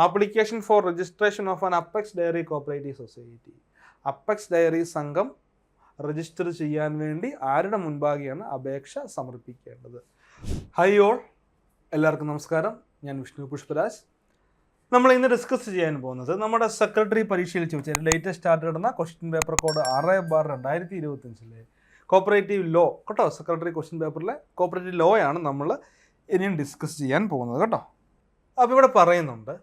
Application for registration of an apex dairy cooperative society. Apex dairy സംഘം register ചെയ്യാൻ വേണ്ടി ആരുടെ മുൻപാകെയാണ് അപേക്ഷ സമർപ്പിക്കേണ്ടത്? ഹൈ ഓൾ, എല്ലാവർക്കും നമസ്കാരം. ഞാൻ വിഷ്ണു പുഷ്പരാജ്. നമ്മൾ ഇന്ന് ഡിസ്കസ് ചെയ്യാൻ പോകുന്നത് നമ്മുടെ സെക്രട്ടറി പരീക്ഷയിൽ ചോദിച്ച ലേറ്റസ്റ്റ് ആയിട്ട് ഇടുന്ന question paper code 6/2025 cooperative law കേട്ടോ. സെക്രട്ടറി ക്വസ്റ്റ്യൻ പേപ്പറിലെ കോപ്പറേറ്റീവ് ലോ ആണ് നമ്മൾ ഇനിയും ഡിസ്കസ് ചെയ്യാൻ പോകുന്നത് കേട്ടോ. അപ്പോൾ ഇവിടെ പറയുന്നുണ്ട്,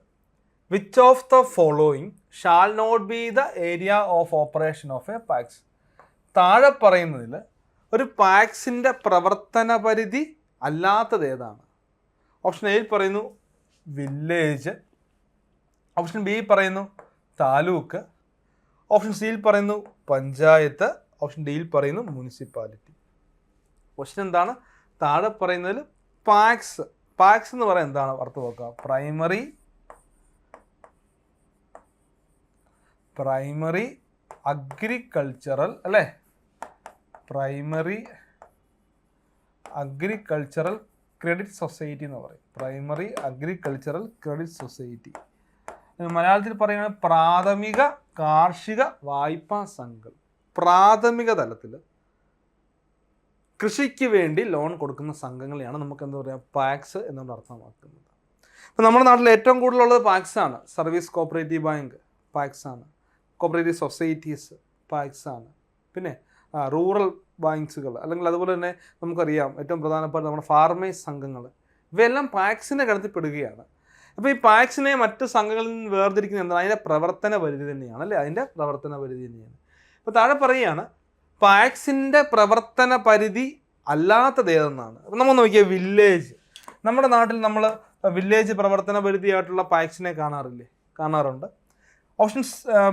which of the following shall not be the area of operation of a PACS. താഴെ പറയുന്നതിൽ ഒരു പാക്സിൻ്റെ പ്രവർത്തന പരിധി അല്ലാത്തത് ഏതാണ്? ഓപ്ഷൻ എയിൽ പറയുന്നു വില്ലേജ്, ഓപ്ഷൻ ബി പറയുന്നു താലൂക്ക്, ഓപ്ഷൻ സിയിൽ പറയുന്നു പഞ്ചായത്ത്, ഓപ്ഷൻ ഡിയിൽ പറയുന്നു മുനിസിപ്പാലിറ്റി. ക്വസ്റ്റ്യൻ എന്താണ്? താഴെ പറയുന്നതിൽ പാക്സ് എന്ന് പറയാൻ എന്താണ് അർത്ഥം നോക്കുക? പ്രൈമറി അഗ്രികൾച്ചറൽ അല്ലേ? പ്രൈമറി അഗ്രികൾച്ചറൽ ക്രെഡിറ്റ് സൊസൈറ്റി എന്ന് പറയും. Primary agricultural credit society. മലയാളത്തിൽ പറയുകയാണെങ്കിൽ പ്രാഥമിക കാർഷിക വായ്പാ സംഘം. പ്രാഥമിക തലത്തിൽ കൃഷിക്ക് വേണ്ടി ലോൺ കൊടുക്കുന്ന സംഘങ്ങളെയാണ് നമുക്ക് എന്താ പറയുക, പാക്സ് എന്നാണ് അർത്ഥമാക്കുന്നത്. ഇപ്പം നമ്മുടെ നാട്ടിൽ ഏറ്റവും കൂടുതലുള്ളത് പാക്സാണ്. സർവീസ് കോപ്പറേറ്റീവ് ബാങ്ക് പാക്സാണ്, കോപ്പറേറ്റീവ് സൊസൈറ്റീസ് പാക്സാണ്, പിന്നെ റൂറൽ ബാങ്ക്സുകൾ, അല്ലെങ്കിൽ അതുപോലെ തന്നെ നമുക്കറിയാം ഏറ്റവും പ്രധാനപ്പെട്ട നമ്മുടെ ഫാർമേഴ്സ് സംഘങ്ങൾ, ഇവയെല്ലാം പാക്സിൻ്റെ ഗണത്തിൽ പെടുകയാണ്. അപ്പോൾ ഈ പാക്സിനെ മറ്റ് സംഘങ്ങളിൽ നിന്ന് വേർതിരിക്കുന്നത് എന്താണ്? അതിൻ്റെ പ്രവർത്തന പരിധി തന്നെയാണ് അല്ലേ? അതിൻ്റെ പ്രവർത്തന പരിധി തന്നെയാണ്. അപ്പോൾ താഴെ പറയുകയാണ് പാക്സിൻ്റെ പ്രവർത്തന പരിധി അല്ലാത്തത് ഏതെന്നാണ്. അപ്പം നമ്മൾ നോക്കിയാൽ വില്ലേജ്. നമ്മുടെ നാട്ടിൽ നമ്മൾ വില്ലേജ് പ്രവർത്തന പരിധിയായിട്ടുള്ള പാക്സിനെ കാണാറുണ്ട്. ഓപ്ഷൻ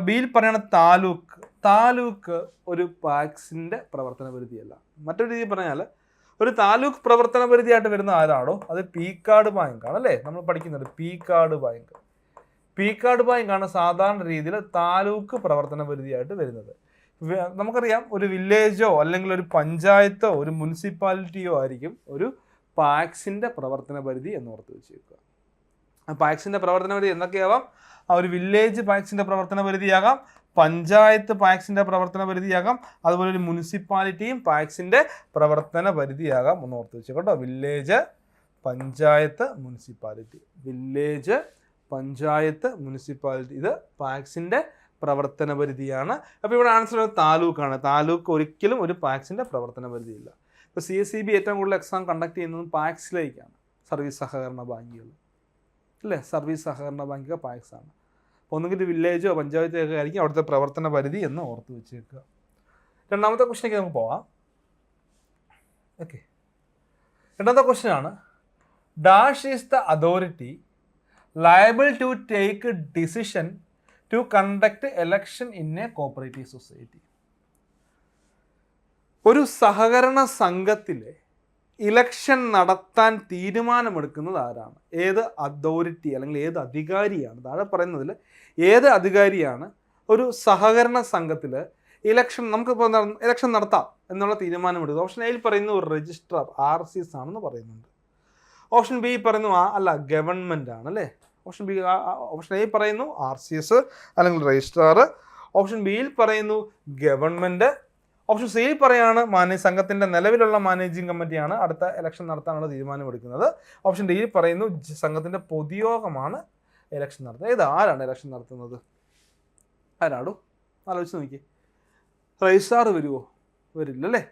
ബിയിൽ പറയുന്നത് താലൂക്ക് ഒരു പാക്സിൻ്റെ പ്രവർത്തന പരിധിയല്ല. മറ്റൊരു രീതിയിൽ പറഞ്ഞാൽ ഒരു താലൂക്ക് പ്രവർത്തന പരിധിയായിട്ട് വരുന്ന ആരാണോ അത് പീക്കാർഡ് ബാങ്കാണ് അല്ലേ? നമ്മൾ പഠിക്കുന്നത് പീക്കാർഡ് ബാങ്കാണ് സാധാരണ രീതിയിൽ താലൂക്ക് പ്രവർത്തന പരിധിയായിട്ട് വരുന്നത്. നമുക്കറിയാം ഒരു വില്ലേജോ അല്ലെങ്കിൽ ഒരു പഞ്ചായത്തോ ഒരു മുനിസിപ്പാലിറ്റിയോ ആയിരിക്കും ഒരു പാക്സിൻ്റെ പ്രവർത്തന പരിധി എന്ന് ഓർത്ത് വെച്ചേക്കുക. പാക്സിൻ്റെ പ്രവർത്തന പരിധി എന്തൊക്കെയാവാം? ഒരു വില്ലേജ് പാക്സിൻ്റെ പ്രവർത്തന പരിധിയാകാം, പഞ്ചായത്ത് പാക്സിൻ്റെ പ്രവർത്തന പരിധിയാകാം, അതുപോലെ ഒരു മുനിസിപ്പാലിറ്റിയും പാക്സിൻ്റെ പ്രവർത്തന പരിധിയാകാം എന്ന് ഓർത്ത് വെച്ചു കേട്ടോ. വില്ലേജ്, പഞ്ചായത്ത്, മുനിസിപ്പാലിറ്റി ഇത് പാക്സിൻ്റെ പ്രവർത്തന പരിധിയാണ്. അപ്പോൾ ഇവിടെ ആൻസർ താലൂക്കാണ്. താലൂക്ക് ഒരിക്കലും ഒരു പാക്സിൻ്റെ പ്രവർത്തന പരിധിയില്ല. ഇപ്പോൾ CSEB ഏറ്റവും കൂടുതൽ എക്സാം കണ്ടക്ട് ചെയ്യുന്നത് പാക്സിലേക്കാണ്. സർവീസ് സഹകരണ ബാങ്കുകൾ അല്ലേ? സർവീസ് സഹകരണ ബാങ്കുകൾ പാക്സാണ്. അപ്പോൾ ഒന്നുകിൽ വില്ലേജോ പഞ്ചായത്തോ ഒക്കെ ആയിരിക്കും അവിടുത്തെ പ്രവർത്തന പരിധി എന്ന് ഓർത്ത് വെച്ചേക്കുക. രണ്ടാമത്തെ ക്വസ്റ്റ്യനേക്ക് നമുക്ക് പോവാം. ഓക്കെ, രണ്ടാമത്തെ ക്വസ്റ്റ്യൻ ആണ്, dash is the authority liable to take decision to conduct election in a cooperative society. ഒരു സഹകരണ സംഘത്തിലെ ഇലക്ഷൻ നടത്താൻ തീരുമാനമെടുക്കുന്നത് ആരാണ്? ഏത് അതോറിറ്റി അല്ലെങ്കിൽ ഏത് അധികാരിയാണ്? താഴെ പറയുന്നതിൽ ഏത് അധികാരിയാണ് ഒരു സഹകരണ സംഘത്തിൽ നമുക്കിപ്പോൾ ഇലക്ഷൻ നടത്താം എന്നുള്ള തീരുമാനമെടുക്കുക? ഓപ്ഷൻ എയിൽ പറയുന്നു രജിസ്ട്രാർ, RCs ആണെന്ന് പറയുന്നുണ്ട്. ഓപ്ഷൻ ബി പറയുന്നു ഗവൺമെൻറ് ആണ് അല്ലേ? ഓപ്ഷൻ എ പറയുന്നു RCs അല്ലെങ്കിൽ രജിസ്ട്രാർ, ഓപ്ഷൻ ബിയിൽ പറയുന്നു ഗവൺമെൻറ്, ഓപ്ഷൻ സിയിൽ പറയാണ് സംഘത്തിൻ്റെ നിലവിലുള്ള മാനേജിംഗ് കമ്മിറ്റിയാണ് അടുത്ത ഇലക്ഷൻ നടത്താനുള്ള തീരുമാനമെടുക്കുന്നത്. ഓപ്ഷൻ ഡിയിൽ പറയുന്നു സംഘത്തിൻ്റെ പൊതുയോഗമാണ് ഇലക്ഷൻ നടത്തുന്നത്. ആരാണ് ഇലക്ഷൻ നടത്തുന്നത്? ആരാടോ? ആലോചിച്ച് നോക്കി. രജിസ്ട്രാർ വരുമോ? വരില്ല അല്ലേ?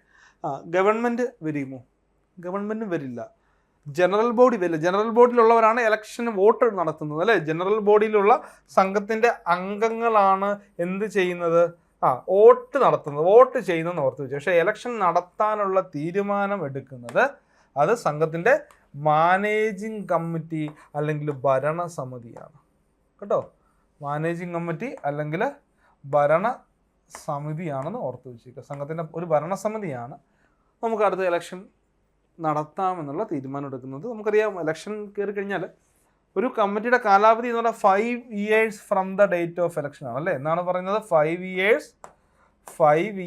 ഗവൺമെൻറ് വരുമോ? ഗവൺമെൻറ്റും വരില്ല. ജനറൽ ബോഡി വരില്ല. ജനറൽ ബോഡിയിലുള്ളവരാണ് ഇലക്ഷന് വോട്ട് നടത്തുന്നത് അല്ലേ? ജനറൽ ബോഡിയിലുള്ള സംഘത്തിൻ്റെ അംഗങ്ങളാണ് എന്ത് ചെയ്യുന്നത്? വോട്ട് നടത്തുന്നത്, വോട്ട് ചെയ്യുന്നതെന്ന് ഓർത്ത് വെച്ചു. പക്ഷേ ഇലക്ഷൻ നടത്താനുള്ള തീരുമാനം എടുക്കുന്നത് അത് സംഘത്തിൻ്റെ മാനേജിങ് കമ്മിറ്റി അല്ലെങ്കിൽ ഭരണസമിതിയാണ് കേട്ടോ. മാനേജിങ് കമ്മിറ്റി അല്ലെങ്കിൽ ഭരണസമിതിയാണെന്ന് ഓർത്ത് വെച്ചേക്കുക. സംഘത്തിൻ്റെ ഒരു ഭരണസമിതിയാണ് നമുക്ക് അടുത്ത ഇലക്ഷൻ നടത്താമെന്നുള്ള തീരുമാനം എടുക്കുന്നത്. നമുക്കറിയാം ഇലക്ഷൻ കയറി കഴിഞ്ഞാൽ ഒരു കമ്മിറ്റിയുടെ കാലാവധി എന്ന് പറഞ്ഞാൽ 5 years from the date of election ആണ് അല്ലേ? എന്നാണ് പറയുന്നത് 5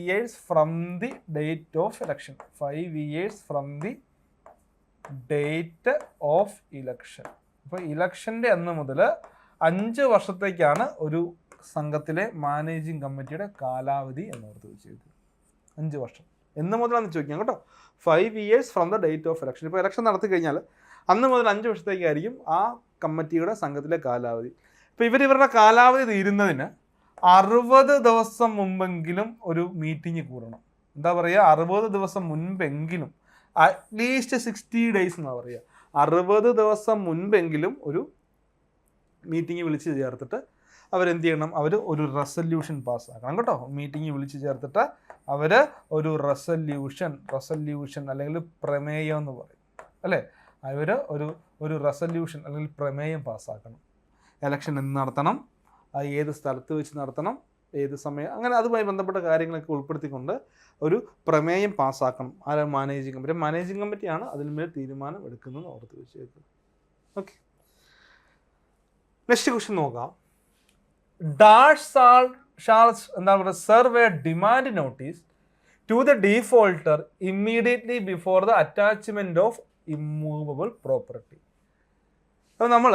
years from the date of election. 5 years from the date of election. അപ്പോൾ ഇലക്ഷൻ്റെ അന്ന് മുതൽ 5 വർഷത്തേക്കാണ് ഒരു സംഘത്തിലെ മാനേജിങ് കമ്മിറ്റിയുടെ കാലാവധി എന്ന് ഓർത്ത് വെച്ചത്. 5 വർഷം എന്ന് മുതലാണെന്ന് ചോദിക്കാം കേട്ടോ. 5 years from the date of election. ഇപ്പോൾ ഇലക്ഷൻ നടത്തി കഴിഞ്ഞാൽ അന്ന് മുതൽ 5 വർഷത്തേക്കായിരിക്കും ആ കമ്മിറ്റിയുടെ സംഘത്തിലെ കാലാവധി. ഇപ്പോൾ ഇവരുടെ കാലാവധി തീരുന്നതിന് 60 ദിവസം മുമ്പെങ്കിലും ഒരു മീറ്റിംഗ് കൂടണം. എന്താ പറയുക, 60 ദിവസം മുൻപെങ്കിലും, അറ്റ്ലീസ്റ്റ് 60 days എന്നാണ് പറയുക. 60 ദിവസം മുൻപെങ്കിലും ഒരു മീറ്റിംഗ് വിളിച്ച് ചേർത്തിട്ട് അവരെന്ത് ചെയ്യണം, അവർ ഒരു റെസല്യൂഷൻ പാസ്സാക്കണം കേട്ടോ. മീറ്റിംഗ് വിളിച്ച് ചേർത്തിട്ട് അവർ ഒരു റെസല്യൂഷൻ അല്ലെങ്കിൽ പ്രമേയം എന്ന് പറയും അല്ലേ, അവർ ഒരു റെസല്യൂഷൻ അല്ലെങ്കിൽ പ്രമേയം പാസ്സാക്കണം. ഇലക്ഷൻ എന്ന് നടത്തണം, ഏത് സ്ഥലത്ത് വെച്ച് നടത്തണം, ഏത് സമയം, അങ്ങനെ അതുമായി ബന്ധപ്പെട്ട കാര്യങ്ങളൊക്കെ ഉൾപ്പെടുത്തിക്കൊണ്ട് ഒരു പ്രമേയം പാസ്സാക്കണം. ആരാ? മാനേജിങ് കമ്മിറ്റിയാണ് അതിന്മേൽ തീരുമാനം എടുക്കുന്നത് ഓർത്ത് വെച്ചേക്കും. ഓക്കെ, നെക്സ്റ്റ് ക്വസ്റ്റ്യൻ നോക്കാം. ഡാഷ് എന്താ പറയുക, serve a demand notice to the defaulter immediately before the attachment of immovable property. അപ്പോൾ നമ്മൾ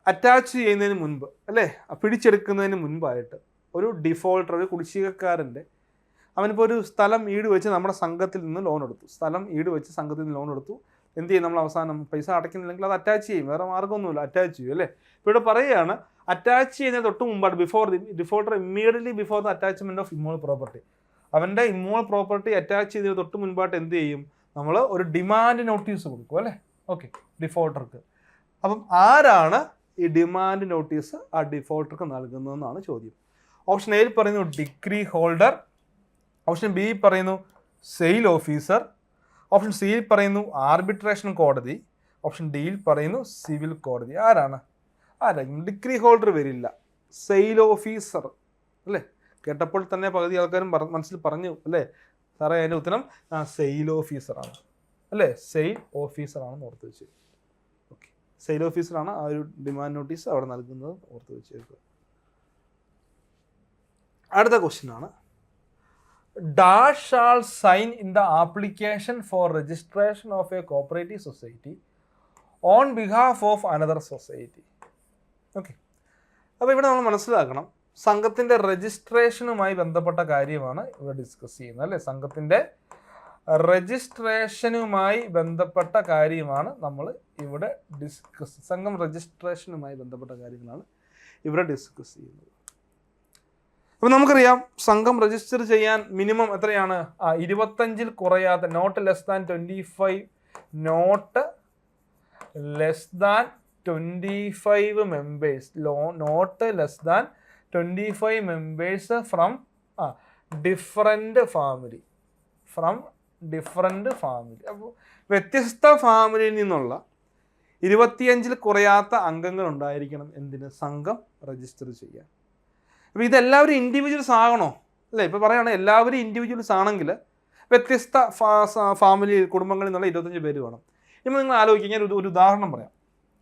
അറ്റാച്ച് ചെയ്യുന്നതിന് മുൻപ് അല്ലേ, പിടിച്ചെടുക്കുന്നതിന് മുൻപായിട്ട് ഒരു ഡിഫോൾട്ടർ, ഒരു കുടിശ്ശികക്കാരൻ്റെ, അവനിപ്പോൾ ഒരു സ്ഥലം ഈട് വെച്ച് നമ്മുടെ സംഘത്തിൽ നിന്ന് ലോൺ എടുത്തു. എന്ത് ചെയ്യും, നമ്മൾ അവസാനം പൈസ അടയ്ക്കുന്നില്ലെങ്കിൽ അത് അറ്റാച്ച് ചെയ്യും. വേറെ മാർഗ്ഗമൊന്നുമില്ല, അറ്റാച്ച് ചെയ്യും അല്ലേ. ഇപ്പോൾ ഇവിടെ പറയുകയാണ് അറ്റാച്ച് ചെയ്യുന്നതിന് തൊട്ട് മുമ്പാണ്, defaulter immediately before the attachment of immovable property. അവൻ്റെ ഇമ്മൂവബിൾ പ്രോപ്പർട്ടി അറ്റാച്ച് ചെയ്തതിന് തൊട്ട് മുൻപായിട്ട് എന്ത് ചെയ്യും, നമ്മൾ ഒരു ഡിമാൻഡ് നോട്ടീസ് കൊടുക്കും അല്ലേ. ഓക്കെ, ഡിഫോൾട്ടർക്ക്. അപ്പം ആരാണ് ഈ ഡിമാൻഡ് നോട്ടീസ് ആ ഡിഫോൾട്ടർക്ക് നൽകുന്നതെന്നാണ് ചോദ്യം. ഓപ്ഷൻ എയിൽ പറയുന്നു ഡിഗ്രി ഹോൾഡർ, ഓപ്ഷൻ ബി പറയുന്നു സെയിൽ ഓഫീസർ, ഓപ്ഷൻ സിയിൽ പറയുന്നു ആർബിട്രേഷൻ കോടതി, ഓപ്ഷൻ ഡിയിൽ പറയുന്നു സിവിൽ കോടതി. ആരായിരിക്കും? ഡിഗ്രി ഹോൾഡർ വരില്ല, സെയിൽ ഓഫീസർ അല്ലേ. കേട്ടപ്പോൾ തന്നെ പകുതി ആൾക്കാരും മനസ്സിൽ പറഞ്ഞു അല്ലേ, സാറേ അതിൻ്റെ ഉത്തരം സെയിൽ ഓഫീസറാണ് അല്ലേ, സെയിൽ ഓഫീസറാണെന്ന് ഓർത്ത് വെച്ച്. ഓക്കെ, സെയിൽ ഓഫീസറാണ് ആ ഒരു ഡിമാൻഡ് നോട്ടീസ് അവിടെ നൽകുന്നത് ഓർത്ത് വെച്ചേക്കുക. അടുത്ത ക്വസ്റ്റ്യൻ ആണ്, dash shall sign in the application for registration of a cooperative society on behalf of another society. Okay, അപ്പോൾ ഇവിടെ നമ്മൾ മനസ്സിലാക്കണം, സംഘത്തിൻ്റെ രജിസ്ട്രേഷനുമായി ബന്ധപ്പെട്ട കാര്യമാണ് ഇവിടെ ഡിസ്കസ് ചെയ്യുന്നത് അല്ലേ. സംഘത്തിൻ്റെ രജിസ്ട്രേഷനുമായി ബന്ധപ്പെട്ട കാര്യമാണ് നമ്മൾ ഇവിടെ സംഘം രജിസ്ട്രേഷനുമായി ബന്ധപ്പെട്ട കാര്യങ്ങളാണ് ഇവിടെ ഡിസ്കസ് ചെയ്യുന്നത്. അപ്പോൾ നമുക്കറിയാം, സംഘം രജിസ്റ്റർ ചെയ്യാൻ മിനിമം എത്രയാണ്, 25 കുറയാത്ത, not less than 25 members, not less than 25 members from different family. അപ്പോൾ വ്യത്യസ്ത ഫാമിലിയിൽ നിന്നുള്ള 25 കുറയാത്ത അംഗങ്ങൾ ഉണ്ടായിരിക്കണം എന്തിന്, സംഘം രജിസ്റ്റർ ചെയ്യാൻ. അപ്പോൾ ഇതെല്ലാവരും ഇൻഡിവിജ്വൽസ് ആകണോ അല്ലേ. ഇപ്പോൾ പറയുകയാണെങ്കിൽ എല്ലാവരും ഇൻഡിവിജ്വൽസ് ആണെങ്കിൽ വ്യത്യസ്ത ഫാമിലി കുടുംബങ്ങളിൽ നിന്നുള്ള 25 പേര് വേണം. ഇനി നിങ്ങൾ ആലോചിക്കുക, ഞാൻ ഒരു ഉദാഹരണം പറയാം.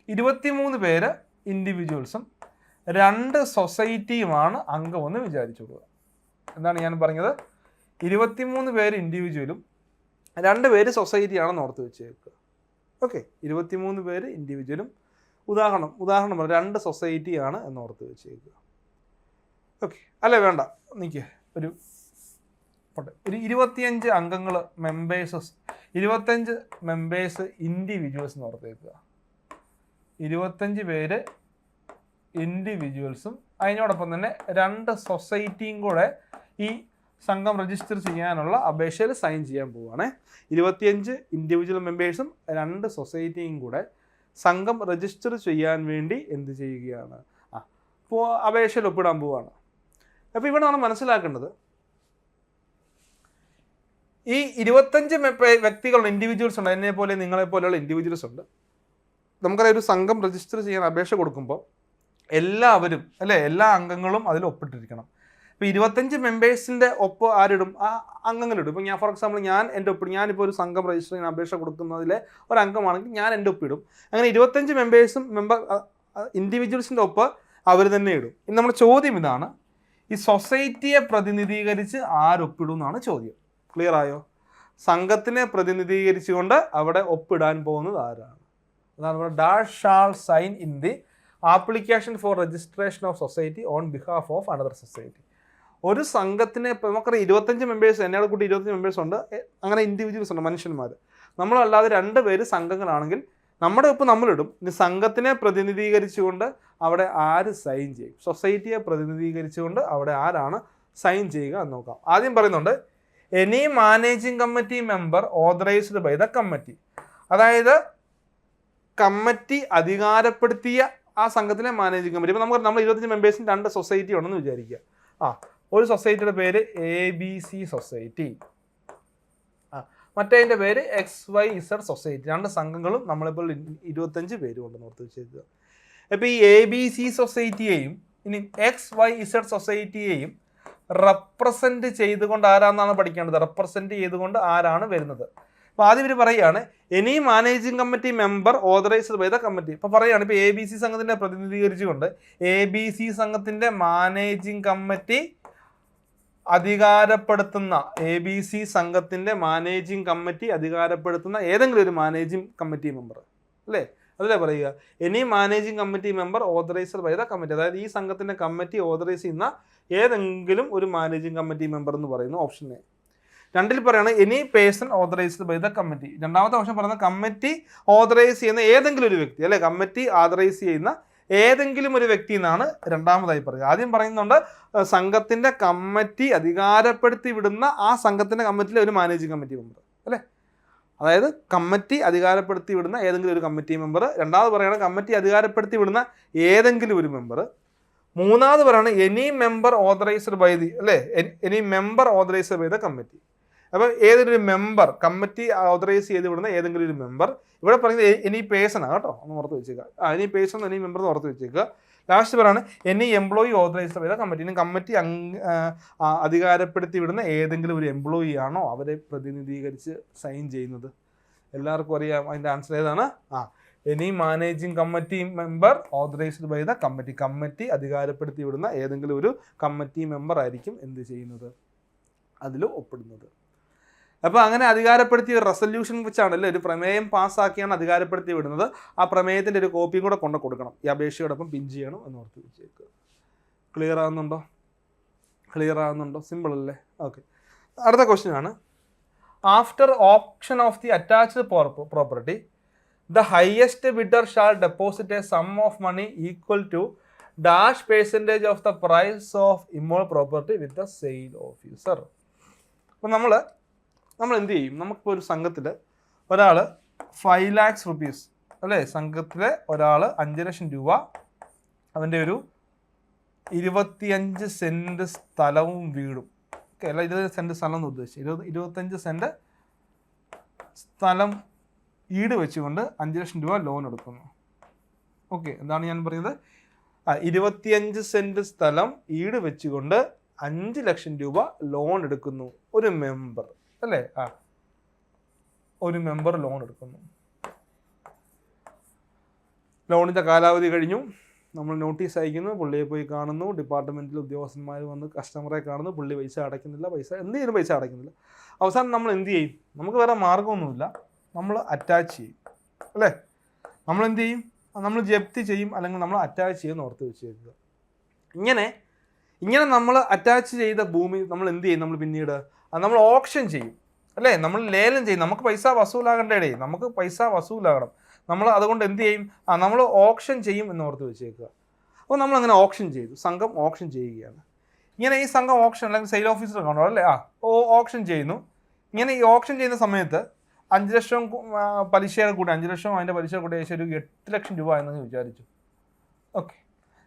23 പേര് ഇൻഡിവിജ്വൽസും 2 സൊസൈറ്റിയുമാണ് അംഗമെന്ന് വിചാരിച്ചോളുക. എന്താണ് ഞാൻ പറഞ്ഞത്, 23 പേര് ഇൻഡിവിജ്വലും 2 പേര് സൊസൈറ്റിയാണെന്ന് ഓർത്ത് വെച്ചേക്കുക. ഓക്കെ, 23 പേര് ഇൻഡിവിജ്വലും ഉദാഹരണം 2 സൊസൈറ്റിയാണ് എന്ന് ഓർത്ത് വെച്ചേക്കുക. ഓക്കെ, അല്ലേ വേണ്ട, നിൽക്കുക, ഒരു 25 അംഗങ്ങൾ മെമ്പേഴ്സ്, 25 മെമ്പേഴ്സ് ഇൻഡിവിജ്വൽസ് എന്ന് ഓർത്തേക്കുക. 25 പേര് ഇൻഡിവിജ്വൽസും അതിനോടൊപ്പം തന്നെ 2 സൊസൈറ്റിയും കൂടെ ഈ സംഘം രജിസ്റ്റർ ചെയ്യാനുള്ള അപേക്ഷയിൽ സൈൻ ചെയ്യാൻ പോവുകയാണേ. 25 ഇൻഡിവിജ്വൽ മെമ്പേഴ്സും 2 സൊസൈറ്റിയും കൂടെ സംഘം രജിസ്റ്റർ ചെയ്യാൻ വേണ്ടി എന്ത് ചെയ്യുകയാണ്, ഇപ്പോൾ അപേക്ഷയിൽ ഒപ്പിടാൻ പോവുകയാണ്. അപ്പോൾ ഇവിടെ നമ്മൾ മനസ്സിലാക്കേണ്ടത്, ഈ 25 വ്യക്തികളുണ്ട്, ഇൻഡിവിജ്വൽസ് ഉണ്ട്, എന്നെപ്പോലെ നിങ്ങളെപ്പോലെയുള്ള ഇൻഡിവിജ്വൽസ് ഉണ്ട്. നമുക്കറിയാം, ഒരു സംഘം രജിസ്റ്റർ ചെയ്യാൻ അപേക്ഷ കൊടുക്കുമ്പോൾ എല്ലാവരും അല്ലേ, എല്ലാ അംഗങ്ങളും അതിൽ ഒപ്പിട്ടിരിക്കണം. ഇപ്പോൾ 25 മെമ്പേഴ്സിൻ്റെ ഒപ്പ് ആരിടും, ആ അംഗങ്ങളിടും. ഇപ്പോൾ ഞാൻ ഫോർ എക്സാമ്പിൾ ഞാൻ എൻ്റെ ഒപ്പിടും. ഞാനിപ്പോൾ ഒരു സംഘം രജിസ്റ്റർ ചെയ്യാൻ അപേക്ഷ കൊടുക്കുന്നതിലെ ഒരു അംഗമാണെങ്കിൽ ഞാൻ എൻ്റെ ഒപ്പിടും. അങ്ങനെ 25 മെമ്പേഴ്സും ഇൻഡിവിജ്വൽസിൻ്റെ ഒപ്പ് അവർ തന്നെ ഇടും. ഇനി നമ്മുടെ ചോദ്യം ഇതാണ്, ഈ സൊസൈറ്റിയെ പ്രതിനിധീകരിച്ച് ആരൊപ്പിടും എന്നാണ് ചോദ്യം. ക്ലിയർ ആയോ? സംഘത്തിനെ പ്രതിനിധീകരിച്ചുകൊണ്ട് അവിടെ ഒപ്പിടാൻ പോകുന്നത് ആരാണ്? അതാണ് dash shall sign in the application for registration of society on behalf of another society. ഒരു സംഘത്തിന് ഇപ്പോൾ നമുക്കറിയാം 25 മെമ്പേഴ്സ്, എന്നോട് കൂട്ടി 25 മെമ്പേഴ്സ് ഉണ്ട്, അങ്ങനെ ഇൻഡിവിജ്വൽസ് ഉണ്ട്, മനുഷ്യന്മാർ. നമ്മളല്ലാതെ 2 പേര് സംഘങ്ങളാണെങ്കിൽ നമ്മുടെ ഒപ്പം നമ്മളിടും. ഇനി സംഘത്തിനെ പ്രതിനിധീകരിച്ചുകൊണ്ട് അവിടെ ആര് സൈൻ ചെയ്യും? സൊസൈറ്റിയെ പ്രതിനിധീകരിച്ചുകൊണ്ട് അവിടെ ആരാണ് സൈൻ ചെയ്യുക എന്ന് നോക്കാം. ആദ്യം പറയുന്നുണ്ട് any managing committee member authorised by the committee. അതായത് കമ്മിറ്റി അധികാരപ്പെടുത്തിയ ആ സംഘത്തിലെ മാനേജിങ് കമ്മിറ്റി. ഇപ്പോൾ നമ്മൾ 25 മെമ്പേഴ്സിന് 2 സൊസൈറ്റി ഉണ്ടെന്ന് വിചാരിക്കുക. ഒരു സൊസൈറ്റിയുടെ പേര് ABC സൊസൈറ്റി, മറ്റേതിൻ്റെ പേര് XYZ സൊസൈറ്റി. 2 സംഘങ്ങളും നമ്മളിപ്പോൾ 25 പേരും ഉണ്ടെന്ന് ഓർത്ത് വെച്ചേക്കുക. അപ്പോൾ ഈ ABC സൊസൈറ്റിയെയും ഇനി XYZ സൊസൈറ്റിയെയും റെപ്രസെൻറ്റ് ചെയ്തുകൊണ്ട് ആരാന്നാണ് പഠിക്കേണ്ടത്. റെപ്രസെൻറ്റ് ചെയ്തുകൊണ്ട് ആരാണ് വരുന്നത്. അപ്പോൾ ആദ്യം ഇവർ പറയുകയാണ് any managing committee member authorised by the committee. ഇപ്പോൾ പറയുകയാണ് ഇപ്പോൾ ABC സംഘത്തിൻ്റെ പ്രതിനിധീകരിച്ചുകൊണ്ട് ABC സംഘത്തിൻ്റെ മാനേജിങ് കമ്മിറ്റി അധികാരപ്പെടുത്തുന്ന ABC സംഘത്തിൻ്റെ മാനേജിങ് കമ്മിറ്റി അധികാരപ്പെടുത്തുന്ന ഏതെങ്കിലും ഒരു മാനേജിങ് കമ്മിറ്റി മെമ്പർ അല്ലേ, അതല്ലേ പറയുക. Any managing committee member authorised by the committee. അതായത് ഈ സംഘത്തിൻ്റെ കമ്മിറ്റി ഓതറൈസ് ചെയ്യുന്ന ഏതെങ്കിലും ഒരു മാനേജിങ് കമ്മിറ്റി മെമ്പർ എന്ന് പറയുന്ന ഓപ്ഷൻ എ. 2 പറയുകയാണ് any person authorised by the committee. രണ്ടാമത്തെ ഓപ്ഷൻ പറയുന്നത് കമ്മിറ്റി ഓതറൈസ് ചെയ്യുന്ന ഏതെങ്കിലും ഒരു വ്യക്തി അല്ലേ, കമ്മിറ്റി ഓതറൈസ് ചെയ്യുന്ന ഏതെങ്കിലും ഒരു വ്യക്തി എന്നാണ് രണ്ടാമതായി പറയുക. ആദ്യം പറയുന്നുണ്ട് സംഘത്തിൻ്റെ കമ്മിറ്റി അധികാരപ്പെടുത്തി വിടുന്ന ആ സംഘത്തിൻ്റെ കമ്മിറ്റിയിലെ ഒരു മാനേജിങ് കമ്മിറ്റി മെമ്പർ അല്ലേ, അതായത് കമ്മിറ്റി അധികാരപ്പെടുത്തി വിടുന്ന ഏതെങ്കിലും ഒരു കമ്മിറ്റി മെമ്പർ. രണ്ടാമത് പറയുകയാണ് കമ്മിറ്റി അധികാരപ്പെടുത്തി വിടുന്ന ഏതെങ്കിലും ഒരു മെമ്പർ. മൂന്നാമത് പറയുകയാണ് any member authorised by the അല്ലേ, any member authorised by the committee. അപ്പോൾ ഏതൊരു മെമ്പർ കമ്മിറ്റി ഓതറൈസ് ചെയ്ത് വിടുന്ന ഏതെങ്കിലും ഒരു മെമ്പർ. ഇവിടെ പറയുന്നത് എനി പേഴ്സണാണ് കേട്ടോ, ഒന്ന് ഓർത്ത് വെച്ചേക്കുക. എനി പേഴ്സൺ എനി മെമ്പർ എന്ന് ഓർത്ത് വെച്ചേക്കുക. ലാസ്റ്റ് പറയാണ് any employee authorised by the committee. ഇനി കമ്മിറ്റി അധികാരപ്പെടുത്തി വിടുന്ന ഏതെങ്കിലും ഒരു എംപ്ലോയി ആണോ അവരെ പ്രതിനിധീകരിച്ച് സൈൻ ചെയ്യുന്നത്. എല്ലാവർക്കും അറിയാം അതിൻ്റെ ആൻസർ ഏതാണ്. Any managing committee member authorised by the committee. Committee അധികാരപ്പെടുത്തി വിടുന്ന ഏതെങ്കിലും ഒരു കമ്മിറ്റി മെമ്പർ ആയിരിക്കും എന്ത് ചെയ്യുന്നത്, അതിൽ ഒപ്പിടുന്നത്. അപ്പോൾ അങ്ങനെ അധികാരപ്പെടുത്തിയ ഒരു റെസൊല്യൂഷൻ വെച്ചാണല്ലോ ഒരു പ്രമേയം പാസ്സാക്കിയാണ് അധികാരപ്പെടുത്തി വിടുന്നത്. ആ പ്രമേയത്തിൻ്റെ ഒരു കോപ്പിയും കൂടെ കൊണ്ട് കൊടുക്കണം, ഈ അപേക്ഷയോടൊപ്പം പിൻ ചെയ്യണം എന്ന് ഓർത്ത് വെച്ചേക്കുക. ക്ലിയർ ആകുന്നുണ്ടോ? സിമ്പിൾ അല്ലേ? ഓക്കെ. അടുത്ത ക്വസ്റ്റ്യൻ ആണ് after auction of the attached property the highest bidder shall deposit a sum of money equal to dash percentage of the price of immovable property with the sale officer. അപ്പോൾ നമ്മൾ എന്ത് ചെയ്യും? നമുക്കിപ്പോൾ ഒരു സംഘത്തിൽ ഒരാൾ 5 lakhs rupees അല്ലേ, സംഘത്തിലെ ഒരാൾ 5 ലക്ഷം രൂപ അവൻ്റെ ഒരു 25 സെൻറ്റ് സ്ഥലവും വീടും ഓക്കെ അല്ല 20 സെൻറ്റ് സ്ഥലം എന്ന് ഉദ്ദേശിച്ചു 25 സെൻറ്റ് സ്ഥലം ഈട് വെച്ചുകൊണ്ട് 5 ലക്ഷം രൂപ ലോൺ എടുക്കുന്നു. ഓക്കെ, എന്താണ് ഞാൻ പറയുന്നത്? 25 സെൻറ്റ് സ്ഥലം ഈട് വെച്ചുകൊണ്ട് 5 ലക്ഷം രൂപ ലോൺ എടുക്കുന്നു ഒരു മെമ്പർ അല്ലേ. ഒരു മെമ്പർ ലോൺ എടുക്കുന്നു. ലോണിൻ്റെ കാലാവധി കഴിഞ്ഞു, നമ്മൾ നോട്ടീസ് അയക്കുന്നു, പുള്ളിയെ പോയി കാണുന്നു, ഡിപ്പാർട്ട്മെൻറ്റിൽ ഉദ്യോഗസ്ഥന്മാർ വന്ന് കസ്റ്റമറെ കാണുന്നു, പുള്ളി പൈസ അടയ്ക്കുന്നില്ല, എന്തെങ്കിലും പൈസ അടയ്ക്കുന്നില്ല. അവസാനം നമ്മൾ എന്ത് ചെയ്യും? നമുക്ക് വേറെ മാർഗ്ഗമൊന്നുമില്ല, നമ്മൾ അറ്റാച്ച് ചെയ്യും അല്ലേ. നമ്മൾ എന്ത് ചെയ്യും? നമ്മൾ ജപ്തി ചെയ്യും, അല്ലെങ്കിൽ നമ്മൾ അറ്റാച്ച് ചെയ്യുമെന്ന് ഓർത്ത് വെച്ചേക്കുക. ഇങ്ങനെ നമ്മൾ അറ്റാച്ച് ചെയ്ത ഭൂമി നമ്മൾ എന്ത് ചെയ്യും? നമ്മൾ പിന്നീട് നമ്മൾ ഓപ്ഷൻ ചെയ്യും അല്ലേ, നമ്മൾ ലേലം ചെയ്യും. നമുക്ക് പൈസ വസൂലാകേണ്ടേ, നമുക്ക് പൈസ വസൂലാകണം. നമ്മൾ അതുകൊണ്ട് എന്ത് ചെയ്യും? നമ്മൾ ഓപ്ഷൻ ചെയ്യും എന്ന് ഓർത്ത് വെച്ചേക്കുക. അപ്പോൾ നമ്മളങ്ങനെ ഓപ്ഷൻ ചെയ്തു, സംഘം ഓപ്ഷൻ ചെയ്യുകയാണ്. ഇങ്ങനെ ഈ സംഘം ഓപ്ഷൻ അല്ലെങ്കിൽ സെയിൽ ഓഫീസർ കാണുമോ അല്ലേ, ഓപ്ഷൻ ചെയ്യുന്നു. ഇങ്ങനെ ഈ ഓപ്ഷൻ ചെയ്യുന്ന സമയത്ത് 5 ലക്ഷം പലിശയുടെ കൂടെ 5 ലക്ഷം അതിൻ്റെ പലിശ കൂടെ ഏകദേശം ഒരു 8 ലക്ഷം രൂപ എന്ന് വിചാരിച്ചു. ഓക്കെ,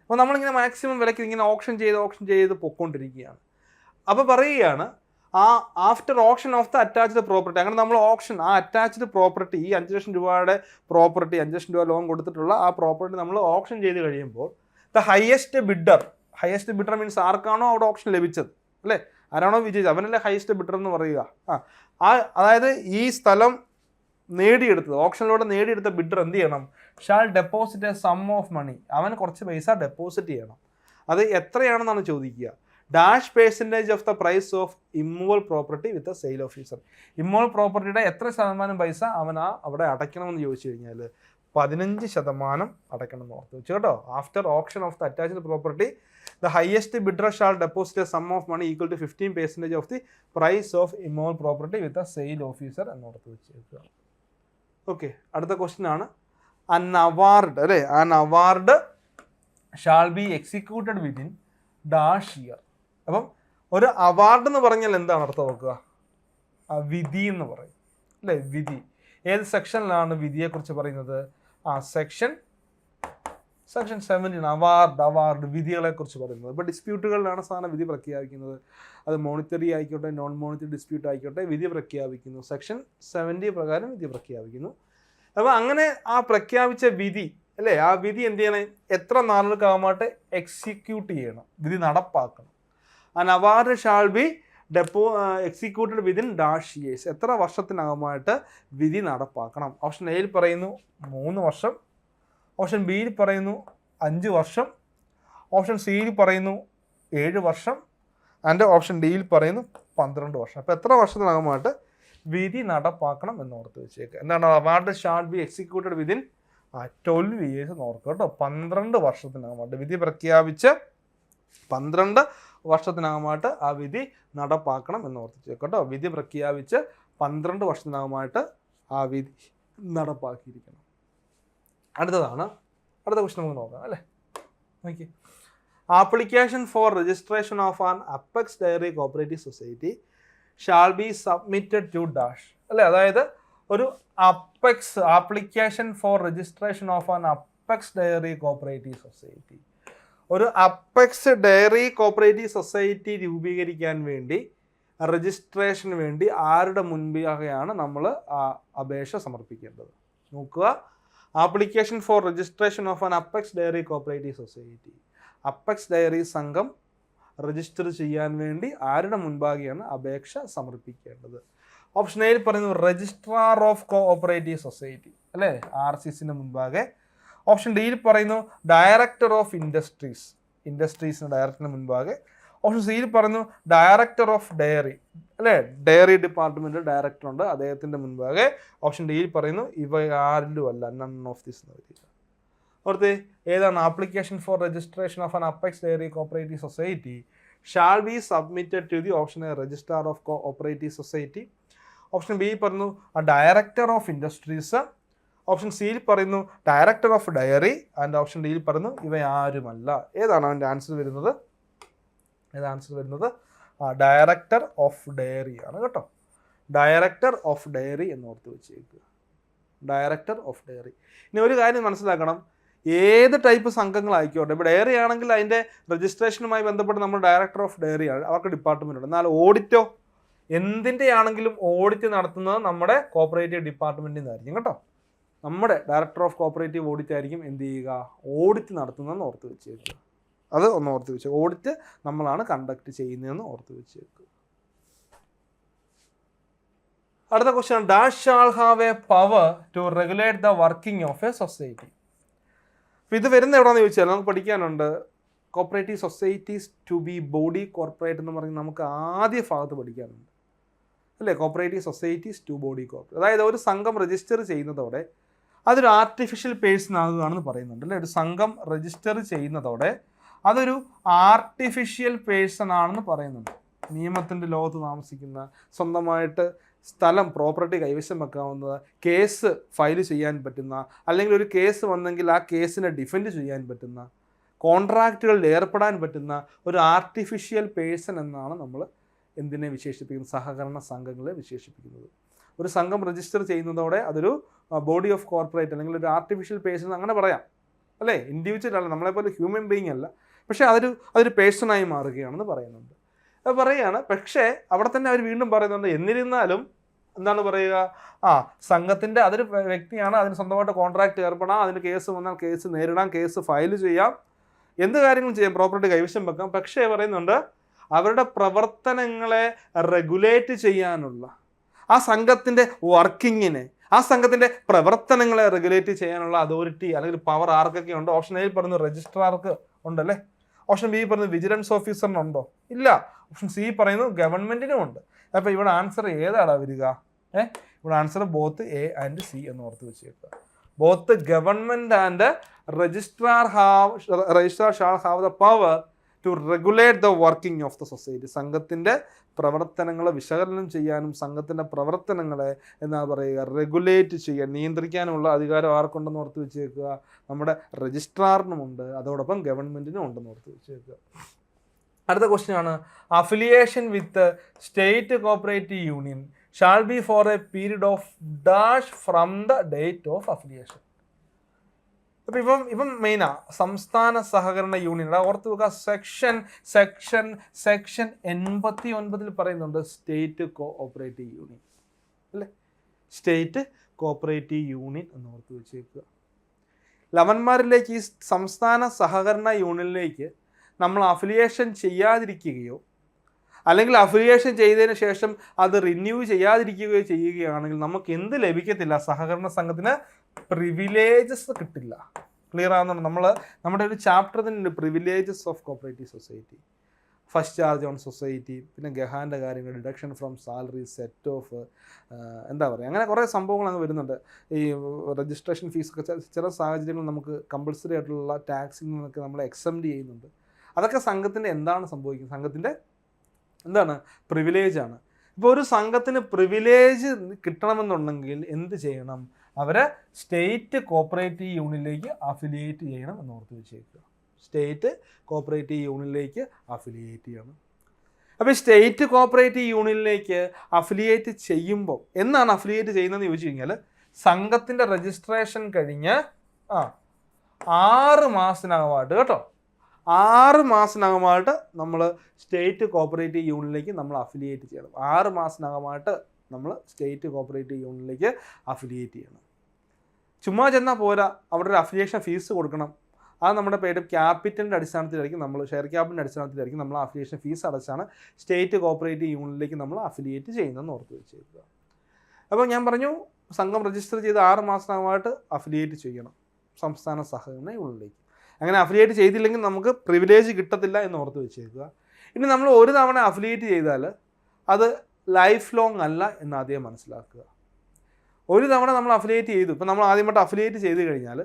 അപ്പോൾ നമ്മളിങ്ങനെ മാക്സിമം വിലയ്ക്ക് ഇങ്ങനെ ഓപ്ഷൻ ചെയ്ത് പൊയ്ക്കൊണ്ടിരിക്കുകയാണ്. അപ്പോൾ പറയുകയാണ് after auction of the attached property. അങ്ങനെ നമ്മൾ ആ അറ്റാച്ച്ഡ് പ്രോപ്പർട്ടി, ഈ 5 ലക്ഷം രൂപയുടെ പ്രോപ്പർട്ടി, 5 ലക്ഷം രൂപ ലോൺ കൊടുത്തിട്ടുള്ള ആ പ്രോപ്പർട്ടി നമ്മൾ ഓപ്ഷൻ ചെയ്ത് കഴിയുമ്പോൾ ദ ഹയസ്റ്റ് ബിഡർ മീൻസ് ആർക്കാണോ അവിടെ ഓപ്ഷൻ ലഭിച്ചത് അല്ലേ, ആരാണോ വിജയിച്ചത് അവനല്ലേ ഹയസ്റ്റ് ബിഡർ എന്ന് പറയുക. അതായത് ഈ സ്ഥലം നേടിയെടുത്തത്, ഓപ്ഷനിലൂടെ നേടിയെടുത്ത ബിഡർ എന്ത് ചെയ്യണം? Shall deposit a sum of money. അവൻ കുറച്ച് പൈസ ഡെപ്പോസിറ്റ് ചെയ്യണം. അത് എത്രയാണെന്നാണ് ചോദിക്കുക. Dash percentage of the price of immovable property with sale officer. Immovable പ്രോപ്പർട്ടിയുടെ എത്ര ശതമാനം പൈസ അവൻ അവിടെ അടയ്ക്കണമെന്ന് ചോദിച്ചു കഴിഞ്ഞാൽ 15% അടയ്ക്കണം എന്ന് ഓർത്ത് വെച്ചു കേട്ടോ. After auction of the attached property the highest bidder shall deposit a sum of money equal to 15% of the price of immovable property with a sale officer എന്ന് ഓർത്ത് വെച്ചേക്കുക. ഓക്കെ, അടുത്ത ക്വസ്റ്റ്യൻ ആണ് അൻ അവാർഡ് അല്ലേ. An award shall be executed within dash year. അപ്പം ഒരു award എന്ന് പറഞ്ഞാൽ എന്താണ് അർത്ഥം നോക്കുക? വിധി എന്ന് പറയും അല്ലേ. വിധി ഏത് സെക്ഷനിലാണ് വിധിയെക്കുറിച്ച് പറയുന്നത്? സെക്ഷൻ 17 അവാർഡ് വിധികളെക്കുറിച്ച് പറയുന്നത്. ഇപ്പോൾ ഡിസ്പ്യൂട്ടുകളിലാണ് സാധാരണ വിധി പ്രഖ്യാപിക്കുന്നത്. അത് മോണിറ്ററി ആയിക്കോട്ടെ നോൺ മോണിറ്ററി ഡിസ്പ്യൂട്ട് ആയിക്കോട്ടെ വിധി പ്രഖ്യാപിക്കുന്നു. സെക്ഷൻ 70 പ്രകാരം വിധി പ്രഖ്യാപിക്കുന്നു. അപ്പോൾ അങ്ങനെ ആ പ്രഖ്യാപിച്ച വിധി അല്ലേ, ആ വിധി എന്ത് ചെയ്യണം? എത്ര നാളുകൾക്കാകുമായിട്ട് എക്സിക്യൂട്ട് ചെയ്യണം, വിധി നടപ്പാക്കണം. An award shall be executed within dash years. എത്ര വർഷത്തിനകമായിട്ട് വിധി നടപ്പാക്കണം? ഓപ്ഷൻ എയിൽ പറയുന്നു 3 വർഷം, ഓപ്ഷൻ ബിയിൽ പറയുന്നു 5 വർഷം, ഓപ്ഷൻ സിയിൽ പറയുന്നു 7 വർഷം, ആൻഡ് ഓപ്ഷൻ ഡിയിൽ പറയുന്നു 12 വർഷം. അപ്പോൾ എത്ര വർഷത്തിനകമായിട്ട് വിധി നടപ്പാക്കണം എന്ന് ഓർത്ത് വെച്ചേക്കുക. എന്താണ് award shall be executed within 12 years എന്ന് ഓർക്കുക കേട്ടോ. 12 വർഷത്തിനകമായിട്ട് വിധി പ്രഖ്യാപിച്ച് 12 വർഷത്തിനകമായിട്ട് ആ വിധി നടപ്പാക്കണം എന്ന് ഓർത്തിച്ചേക്കുക കേട്ടോ. വിധി പ്രഖ്യാപിച്ച് 12 വർഷത്തിനകമായിട്ട് ആ വിധി നടപ്പാക്കിയിരിക്കണം. അടുത്ത ക്വസ്റ്റ്യൻ നമുക്ക് നോക്കാം അല്ലേ. Okay, application for registration of an apex dairy cooperative society shall be submitted to dash അല്ലേ. അതായത് ഒരു apex application for registration of an apex dairy cooperative society, ഒരു അപ്പെക്സ് ഡയറി കോപ്പറേറ്റീവ് സൊസൈറ്റി രൂപീകരിക്കാൻ വേണ്ടി രജിസ്ട്രേഷന് വേണ്ടി ആരുടെ മുൻപാകെയാണ് നമ്മൾ അപേക്ഷ സമർപ്പിക്കേണ്ടത്? നോക്കുക, application for registration of an apex dairy cooperative society, apex dairy സംഘം രജിസ്റ്റർ ചെയ്യാൻ വേണ്ടി ആരുടെ മുൻപാകെയാണ് അപേക്ഷ സമർപ്പിക്കേണ്ടത്? ഓപ്ഷൻ എയിൽ പറയുന്നു രജിസ്ട്രാർ ഓഫ് കോഓപ്പറേറ്റീവ് സൊസൈറ്റി അല്ലേ, RCCന്റെ മുൻപാകെ. ഓപ്ഷൻ ഡിയിൽ പറയുന്നു ഡയറക്ടർ ഓഫ് ഇൻഡസ്ട്രീസിന് ഡയറക്ടറിന് മുൻപാകെ. ഓപ്ഷൻ സിയിൽ പറയുന്നു ഡയറക്ടർ ഓഫ് ഡയറി അല്ലേ, ഡയറി ഡിപ്പാർട്ട്മെന്റ് ഡയറക്ടർ ഉണ്ട്, അദ്ദേഹത്തിന്റെ മുൻപാകെ. ഓപ്ഷൻ ഡിയിൽ പറയുന്നു ഇവ ആരിലും അല്ല, നൺ ഓഫ് ദിസ് എന്ന് വരിക. ഓർത്ത് ഏതാണ്? Application for registration of an apex dairy cooperative society shall be submitted to the option A registrar of cooperative society. Option B പറയുന്നു ഡയറക്ടർ ഓഫ് ഇൻഡസ്ട്രീസ്. ഓപ്ഷൻ സിയിൽ പറയുന്നു director of dairy. And option ഡിയിൽ പറയുന്നു ഇവയാരുമല്ല. ഏതാണ് അവൻ്റെ answer വരുന്നത്? Director of diary ആണ് കേട്ടോ. ഡയറക്ടർ ഓഫ് ഡയറി എന്ന് ഓർത്ത് വെച്ചേക്കുക. Director of diary. ഇനി ഒരു കാര്യം മനസ്സിലാക്കണം, ഏത് ടൈപ്പ് സംഘങ്ങളായിക്കോട്ടെ, ഇപ്പോൾ ഡയറി ആണെങ്കിൽ അതിൻ്റെ രജിസ്ട്രേഷനുമായി ബന്ധപ്പെട്ട് നമ്മൾ ഡയറക്ടർ ഓഫ് ഡയറി ആണ്, അവർക്ക് ഡിപ്പാർട്ട്മെൻ്റ് ഉണ്ട്. എന്നാൽ ഓഡിറ്റോ എന്തിൻ്റെ ആണെങ്കിലും ഓഡിറ്റ് നടത്തുന്നത് നമ്മുടെ കോപ്പറേറ്റീവ് ഡിപ്പാർട്ട്മെൻറ്റിൽ നിന്നായിരിക്കും കേട്ടോ. നമ്മുടെ ഡയറക്ടർ ഓഫ് കോപ്പറേറ്റീവ് ഓഡിറ്റ് ആയിരിക്കും എന്ത് ചെയ്യുക? ഓഡിറ്റ് നടത്തുന്നതെന്ന് ഓർത്ത് വെച്ചേക്കുക. അത് ഒന്ന് ഓർത്ത് വെച്ചേക്കുക. ഓഡിറ്റ് നമ്മളാണ് കണ്ടക്ട് ചെയ്യുന്നതെന്ന് ഓർത്ത് വെച്ചേക്കുക. അടുത്ത question, dash shall have a power to regulate the working of a society. അപ്പോൾ ഇത് വരുന്ന എവിടെയാണെന്ന് ചോദിച്ചാൽ നമുക്ക് പഠിക്കാനുണ്ട്. Cooperative societies to be body corporate എന്ന് പറഞ്ഞ് നമുക്ക് ആദ്യ ഭാഗത്ത് പഠിക്കാനുണ്ട് അല്ലേ. Cooperative societies to body corporate, അതായത് ഒരു സംഘം രജിസ്റ്റർ ചെയ്യുന്നതോടെ അതൊരു ആർട്ടിഫിഷ്യൽ പേഴ്സൺ ആകുകയാണെന്ന് പറയുന്നുണ്ട് അല്ലേ. ഒരു സംഘം രജിസ്റ്റർ ചെയ്യുന്നതോടെ അതൊരു ആർട്ടിഫിഷ്യൽ പേഴ്സൺ ആണെന്ന് പറയുന്നുണ്ട്. നിയമത്തിൻ്റെ ലോകത്ത് താമസിക്കുന്ന, സ്വന്തമായിട്ട് സ്ഥലം പ്രോപ്പർട്ടി കൈവശം വെക്കാവുന്ന, കേസ് ഫയൽ ചെയ്യാൻ പറ്റുന്ന, അല്ലെങ്കിൽ ഒരു കേസ് വന്നെങ്കിൽ ആ കേസിനെ ഡിഫെൻഡ് ചെയ്യാൻ പറ്റുന്ന, കോൺട്രാക്റ്റുകളിൽ ഏർപ്പെടാൻ പറ്റുന്ന ഒരു ആർട്ടിഫിഷ്യൽ പേഴ്സൺ എന്നാണ് നമ്മൾ എന്തിനെ വിശേഷിപ്പിക്കുന്നത്? സഹകരണ സംഘങ്ങളെ വിശേഷിപ്പിക്കുന്നത്. ഒരു സംഘം രജിസ്റ്റർ ചെയ്യുന്നതോടെ അതൊരു ബോഡി ഓഫ് കോർപ്പറേറ്റ് അല്ലെങ്കിൽ ഒരു ആർട്ടിഫിഷ്യൽ പേഴ്സൺ അങ്ങനെ പറയാം അല്ലേ. ഇൻഡിവിജ്വൽ അല്ല, നമ്മളെപ്പോലെ ഹ്യൂമൻ ബീയിങ് അല്ല, പക്ഷേ അതൊരു പേഴ്സണായി മാറുകയാണെന്ന് പറയുന്നുണ്ട്. അത് പറയുകയാണ്. പക്ഷേ അവിടെ തന്നെ അവർ വീണ്ടും പറയുന്നുണ്ട്, എന്നിരുന്നാലും എന്താണ് പറയുക? സംഘത്തിൻ്റെ അതൊരു വ്യക്തിയാണ്, അതിന് സ്വന്തമായിട്ട് കോൺട്രാക്റ്റ് ഏർപ്പെടാം, അതിന് കേസ് വന്നാൽ കേസ് നേരിടാം, കേസ് ഫയൽ ചെയ്യാം, എന്ത് കാര്യങ്ങളും ചെയ്യാം, പ്രോപ്പർട്ടി കൈവശം വെക്കാം. പക്ഷേ പറയുന്നുണ്ട് അവരുടെ പ്രവർത്തനങ്ങളെ റെഗുലേറ്റ് ചെയ്യാനുള്ള, ആ സംഘത്തിൻ്റെ വർക്കിങ്ങിനെ, ആ സംഘത്തിൻ്റെ പ്രവർത്തനങ്ങളെ റെഗുലേറ്റ് ചെയ്യാനുള്ള അതോറിറ്റി അല്ലെങ്കിൽ പവർ ആർക്കൊക്കെ ഉണ്ട്? ഓപ്ഷൻ എയിൽ പറയുന്നു രജിസ്ട്രാർക്ക് ഉണ്ടല്ലേ. ഓപ്ഷൻ ബി പറയുന്നു വിജിലൻസ് ഓഫീസറിനുണ്ടോ? ഇല്ല. ഓപ്ഷൻ സി പറയുന്നു ഗവൺമെൻറ്റിനും ഉണ്ട്. അപ്പോൾ ഇവിടെ ആൻസർ ഏതാണ് വരിക? ഇവിടെ answer both A and C എന്ന് ഓർത്ത് വെച്ചേക്കുക. Both government and registrar shall have the power to regulate the working of the society. സംഘത്തിൻ്റെ പ്രവർത്തനങ്ങളെ വിശകലനം ചെയ്യാനും സംഘത്തിൻ്റെ പ്രവർത്തനങ്ങളെ എന്താ പറയുക റെഗുലേറ്റ് ചെയ്യാൻ നിയന്ത്രിക്കാനുമുള്ള അധികാരം ആർക്കുണ്ടെന്ന് ഓർത്ത് വെച്ചേക്കുക? നമ്മുടെ രജിസ്ട്രാറിനുമുണ്ട്, അതോടൊപ്പം ഗവൺമെൻറ്റിനും ഉണ്ടെന്ന് ഓർത്ത് വെച്ചേക്കുക. അടുത്ത ക്വസ്റ്റ്യൻ ആണ്, affiliation with state cooperative union shall be for a period of dash from the date of affiliation. അപ്പം ഇപ്പം മെയിനാ സംസ്ഥാന സഹകരണ യൂണിയൻ ഓർത്ത് വെക്കുക. സെക്ഷൻ 89 പറയുന്നുണ്ട് സ്റ്റേറ്റ് കോഓപ്പറേറ്റീവ് യൂണിയൻ അല്ലേ, സ്റ്റേറ്റ് കോഓപ്പറേറ്റീവ് യൂണിയൻ എന്ന് ഓർത്ത് വെച്ചേക്കുക. ലവന്മാരിലേക്ക് ഈ സംസ്ഥാന സഹകരണ യൂണിയനിലേക്ക് നമ്മൾ അഫിലിയേഷൻ ചെയ്യാതിരിക്കുകയോ അല്ലെങ്കിൽ അഫിലിയേഷൻ ചെയ്തതിന് ശേഷം അത് റിന്യൂ ചെയ്യാതിരിക്കുകയോ ചെയ്യുകയാണെങ്കിൽ നമുക്ക് എന്ത് ലഭിക്കത്തില്ല? സഹകരണ സംഘത്തിന് പ്രിവിലേജസ് കിട്ടില്ല. ക്ലിയർ ആകുന്നുണ്ട്? നമ്മുടെ ഒരു ചാപ്റ്റർ തന്നെ privileges of cooperative society, first charge on society, പിന്നെ ഗഹാൻ്റെ കാര്യങ്ങൾ, deduction from salary, set of എന്താ പറയുക, അങ്ങനെ കുറേ സംഭവങ്ങൾ അങ്ങ് വരുന്നുണ്ട്. ഈ രജിസ്ട്രേഷൻ ഫീസൊക്കെ ചില സാഹചര്യങ്ങൾ നമുക്ക് കമ്പൾസറി ആയിട്ടുള്ള ടാക്സിൽ നിന്നൊക്കെ നമ്മളെ എക്സംപ്റ്റ് ചെയ്യുന്നുണ്ട്. അതൊക്കെ സംഘത്തിൻ്റെ എന്താണ് സംഭവിക്കുന്നത്? സംഘത്തിൻ്റെ എന്താണ്? പ്രിവിലേജാണ്. ഇപ്പോൾ ഒരു സംഘത്തിന് പ്രിവിലേജ് കിട്ടണമെന്നുണ്ടെങ്കിൽ എന്ത് ചെയ്യണം? അവരെ സ്റ്റേറ്റ് കോപ്പറേറ്റീവ് യൂണിയനിലേക്ക് അഫിലിയേറ്റ് ചെയ്യണം എന്ന് ഓർത്ത് വെച്ചേക്കുക. സ്റ്റേറ്റ് കോപ്പറേറ്റീവ് യൂണിയനിലേക്ക് അഫിലിയേറ്റ് ചെയ്യണം. അപ്പോൾ സ്റ്റേറ്റ് കോപ്പറേറ്റീവ് യൂണിയനിലേക്ക് അഫിലിയേറ്റ് ചെയ്യുമ്പോൾ എന്നാണ് അഫിലിയേറ്റ് ചെയ്യുന്നതെന്ന് ചോദിച്ചു കഴിഞ്ഞാൽ സംഘത്തിൻ്റെ രജിസ്ട്രേഷൻ കഴിഞ്ഞ് 6 മാസത്തിനകമായിട്ട് കേട്ടോ, 6 മാസത്തിനകമായിട്ട് നമ്മൾ സ്റ്റേറ്റ് കോപ്പറേറ്റീവ് യൂണിയനിലേക്ക് നമ്മൾ അഫിലിയേറ്റ് ചെയ്യണം. 6 മാസത്തിനകമായിട്ട് നമ്മൾ സ്റ്റേറ്റ് കോപ്പറേറ്റീവ് യൂണിയനിലേക്ക് അഫിലിയേറ്റ് ചെയ്യണം. ചുമ്മാ ചെന്നാൽ പോരാ, അവിടെ ഒരു അഫിലിയേഷൻ ഫീസ് കൊടുക്കണം. അത് നമ്മുടെ പേര് ക്യാപിറ്റലിൻ്റെ അടിസ്ഥാനത്തിലായിരിക്കും, നമ്മൾ ഷെയർ ക്യാപിറ്റലിൻ്റെ അടിസ്ഥാനത്തിലായിരിക്കും നമ്മൾ അഫിലിയേഷൻ ഫീസ് അടച്ചാണ് സ്റ്റേറ്റ് കോപ്പറേറ്റീവ് യൂണിയനിലേക്ക് നമ്മൾ അഫിലിയേറ്റ് ചെയ്യുന്നതെന്ന് ഓർത്ത് വെച്ചേക്കുക. അപ്പോൾ ഞാൻ പറഞ്ഞു സംഘം രജിസ്റ്റർ ചെയ്ത് 6 മാസത്തിനകമായിട്ട് അഫിലിയേറ്റ് ചെയ്യണം സംസ്ഥാന സഹകരണ യൂണിയനിലേക്ക്. അങ്ങനെ അഫിലിയേറ്റ് ചെയ്തില്ലെങ്കിൽ നമുക്ക് പ്രിവിലേജ് കിട്ടത്തില്ല എന്ന് ഓർത്ത് വെച്ചേക്കുക. ഇനി നമ്മൾ ഒരു തവണ അഫിലിയേറ്റ് ചെയ്താൽ അത് ലൈഫ് ലോങ് അല്ല എന്ന് ആദ്യം മനസ്സിലാക്കുക. ഒരു തവണ നമ്മൾ അഫിലിയേറ്റ് ചെയ്തു, ഇപ്പം നമ്മൾ ആദ്യമായിട്ട് അഫിലിയേറ്റ് ചെയ്ത് കഴിഞ്ഞാൽ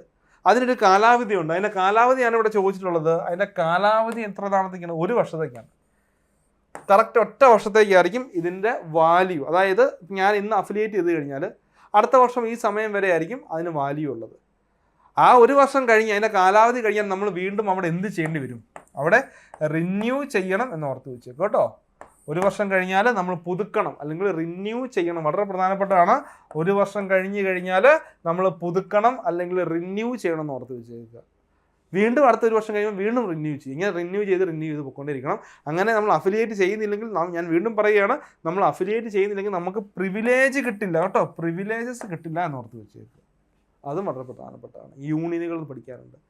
അതിനൊരു കാലാവധി ഉണ്ട്. അതിൻ്റെ കാലാവധിയാണ് ഇവിടെ ചോദിച്ചിട്ടുള്ളത്. അതിൻ്റെ കാലാവധി എത്ര നാളത്തേക്കാണ്? 1 വർഷത്തേക്കാണ്. കറക്റ്റ് ഒറ്റ വർഷത്തേക്കായിരിക്കും ഇതിൻ്റെ വാല്യൂ. അതായത് ഞാൻ ഇന്ന് അഫിലിയേറ്റ് ചെയ്ത് കഴിഞ്ഞാൽ അടുത്ത വർഷം ഈ സമയം വരെ ആയിരിക്കും അതിന് വാല്യൂ ഉള്ളത്. ആ 1 വർഷം കഴിഞ്ഞ് അതിൻ്റെ കാലാവധി കഴിഞ്ഞാൽ നമ്മൾ വീണ്ടും അവിടെ എന്ത് ചെയ്യേണ്ടി വരും? അവിടെ റിന്യൂ ചെയ്യണം എന്ന് ഓർത്ത് വെച്ചേക്കും കേട്ടോ. 1 വർഷം കഴിഞ്ഞാൽ നമ്മൾ പുതുക്കണം അല്ലെങ്കിൽ റിന്യൂ ചെയ്യണം. വളരെ പ്രധാനപ്പെട്ടതാണ്. 1 വർഷം കഴിഞ്ഞ് കഴിഞ്ഞാൽ നമ്മൾ പുതുക്കണം അല്ലെങ്കിൽ റിന്യൂ ചെയ്യണം എന്ന് ഓർത്ത് വെച്ചേക്കുക. വീണ്ടും അടുത്ത 1 വർഷം കഴിയുമ്പോൾ വീണ്ടും റിന്യൂ ചെയ്യും. ഇങ്ങനെ റിന്യൂ ചെയ്ത് പോയിക്കൊണ്ടിരിക്കണം. അങ്ങനെ നമ്മൾ അഫിലിയേറ്റ് ചെയ്യുന്നില്ലെങ്കിൽ, ഞാൻ വീണ്ടും പറയുകയാണ്, നമ്മൾ അഫിലിയേറ്റ് ചെയ്യുന്നില്ലെങ്കിൽ നമുക്ക് പ്രിവിലേജ് കിട്ടില്ല കേട്ടോ. പ്രിവിലേജസ് കിട്ടില്ല എന്ന് ഓർത്ത് വെച്ചേക്കുക. അതും വളരെ പ്രധാനപ്പെട്ടതാണ്. യൂണിയനുകൾ പഠിക്കാറുണ്ട്.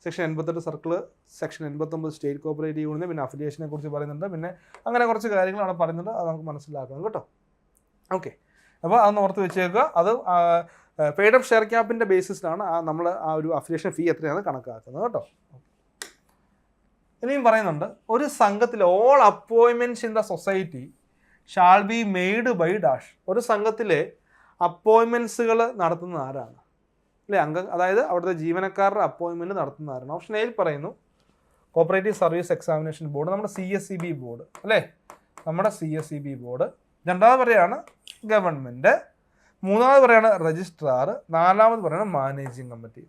Section 88 circle, section 89 state cooperative union, പിന്നെ അഫിലിയേഷനെ കുറിച്ച് പറയുന്നുണ്ട്. പിന്നെ അങ്ങനെ കുറച്ച് കാര്യങ്ങൾ അവിടെ പറയുന്നുണ്ട്. അത് നമുക്ക് മനസ്സിലാക്കണം കേട്ടോ. ഓക്കെ, അപ്പോൾ അതൊന്ന് ഓർത്ത് വെച്ചേക്കുക. അത് പെയ്ഡ് അപ്പ് ഷെയർ ക്യാപ്പിൻ്റെ ബേസിസിലാണ് നമ്മൾ ആ ഒരു അഫിലിയേഷൻ ഫീ എത്രയാണ് കണക്കാക്കുന്നത് കേട്ടോ. ഇനിയും പറയുന്നുണ്ട്, ഒരു സംഘത്തിൽ all appointments in the society shall be made by dash. ഒരു സംഘത്തിലെ അപ്പോയിൻമെൻറ്റ്സുകൾ നടത്തുന്നത് ആരാണ്? അല്ലേ, അതായത് അവിടുത്തെ ജീവനക്കാരുടെ അപ്പോയിൻമെൻറ്റ് നടത്തുന്ന ആരാണ്? ഓപ്ഷൻ എയിൽ പറയുന്നു കോപ്പറേറ്റീവ് സർവീസ് എക്സാമിനേഷൻ ബോർഡ്, നമ്മുടെ CSEB ബോർഡ് അല്ലേ, നമ്മുടെ CSEB ബോർഡ്. രണ്ടാമത് പറയുകയാണ് ഗവൺമെൻറ്, മൂന്നാമത് പറയുകയാണ് രജിസ്ട്രാർ, നാലാമത് പറയുകയാണ് മാനേജിങ് കമ്മിറ്റി.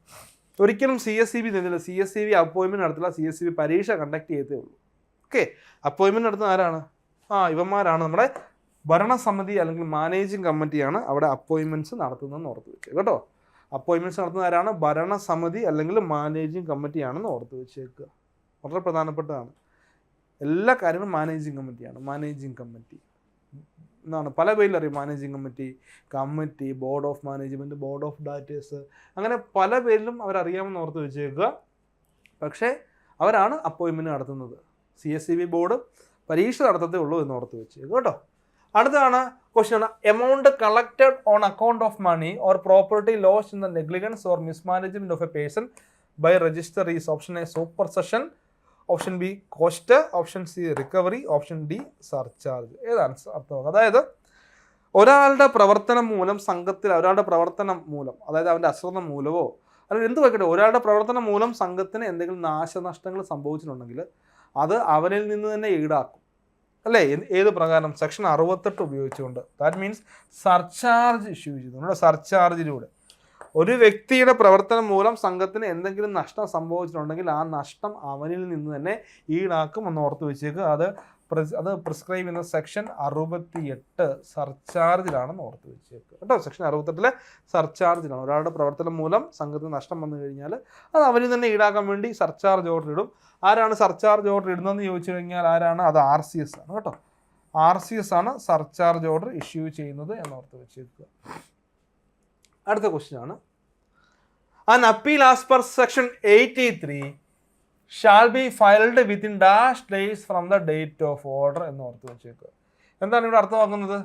ഒരിക്കലും CSEB തന്നില്ല. CSEB അപ്പോയിൻമെൻറ്റ് നടത്തില്ല. CSEB പരീക്ഷ കണ്ടക്ട് ചെയ്തേ ഉള്ളൂ. ഓക്കെ, അപ്പോയിൻമെൻറ്റ് നടത്തുന്ന ആരാണ്? ഇവന്മാരാണ് നമ്മുടെ ഭരണസമിതി അല്ലെങ്കിൽ മാനേജിങ് കമ്മിറ്റിയാണ് അവിടെ അപ്പോയിൻമെൻറ്റ്സ് നടത്തുന്നതെന്ന് ഓർത്ത് വെച്ചേക്കുക കേട്ടോ. അപ്പോയിൻമെൻറ്റ്സ് നടത്തുന്ന ആരാണ്? ഭരണസമിതി അല്ലെങ്കിൽ മാനേജിങ് കമ്മിറ്റിയാണെന്ന് ഓർത്ത് വെച്ചേക്കുക. വളരെ പ്രധാനപ്പെട്ടതാണ്. എല്ലാ കാര്യങ്ങളും മാനേജിങ് കമ്മിറ്റിയാണ്. മാനേജിങ് കമ്മിറ്റി എന്നാണ് പല പേരിലറിയും. Managing committee, board of management, board of directors, അങ്ങനെ പല പേരിലും അവരറിയാമെന്ന് ഓർത്ത് വെച്ചേക്കുക. പക്ഷേ അവരാണ് അപ്പോയിൻമെൻറ്റ് നടത്തുന്നത്. CSEB ബോർഡ് പരീക്ഷ നടത്തത്തേ ഉള്ളൂ എന്ന് ഓർത്ത് വെച്ചേക്കുക കേട്ടോ. അടുത്താണ് ക്വസ്റ്റ്യൻ ആണ്, amount collected on account of money or property lost in the negligence or mismanagement of a person by register is option A supersession, option B cost, option C recovery, option D surcharge. ഏതാണ് അർത്ഥം? അതായത് ഒരാളുടെ പ്രവർത്തനം മൂലം സംഘത്തിൽ ഒരാളുടെ പ്രവർത്തനം മൂലം, അതായത് അവൻ്റെ അശ്രദ്ധ മൂലമോ അല്ലെങ്കിൽ എന്ത് വയ്ക്കട്ടെ, ഒരാളുടെ പ്രവർത്തനം മൂലം സംഘത്തിന് എന്തെങ്കിലും നാശനഷ്ടങ്ങൾ സംഭവിച്ചിട്ടുണ്ടെങ്കിൽ അത് അവനിൽ നിന്ന് തന്നെ ഈടാക്കും. അല്ലേ? ഏത് പ്രകാരം? സെക്ഷൻ 68 ഉപയോഗിച്ചുകൊണ്ട്. ദാറ്റ് മീൻസ് സർചാർജ് ഇഷ്യൂ ചെയ്തു. സർചാർജിലൂടെ ഒരു വ്യക്തിയുടെ പ്രവർത്തനം മൂലം സംഘത്തിന് എന്തെങ്കിലും നഷ്ടം സംഭവിച്ചിട്ടുണ്ടെങ്കിൽ ആ നഷ്ടം അവനിൽ നിന്ന് തന്നെ ഈടാക്കും എന്ന് ഓർത്ത് വെച്ചേക്ക്. അത് പ്രിസ്ക്രൈബ് ചെയ്യുന്ന സെക്ഷൻ 68 സർചാർജിലാണെന്ന് ഓർത്ത് വെച്ചേക്ക് കേട്ടോ. സെക്ഷൻ 68 സർചാർജിലാണ്. ഒരാളുടെ പ്രവർത്തനം മൂലം സംഘത്തിന് നഷ്ടം വന്നു കഴിഞ്ഞാൽ അത് അവനിൽ തന്നെ ഈടാക്കാൻ വേണ്ടി സർചാർജ് ഓർഡർ ഇടും. ആരാണ് സർചാർജ് ഓർഡർ ഇടുന്നതെന്ന് ചോദിച്ചു കഴിഞ്ഞാൽ ആരാണ്? അത് RCS ആണ് കേട്ടോ. RCS ആണ് സർചാർജ് ഓർഡർ ഇഷ്യൂ ചെയ്യുന്നത് എന്നോർത്ത് വെച്ചേക്കുക. അടുത്ത ക്വസ്റ്റ്യൻ ആണ്, an appeal as per section 83 shall be filed within dash days from the date of order എന്ന് ഓർത്ത് വെച്ചേക്കുക. എന്താണ് ഇവിടെ അർത്ഥമാക്കുന്നത്?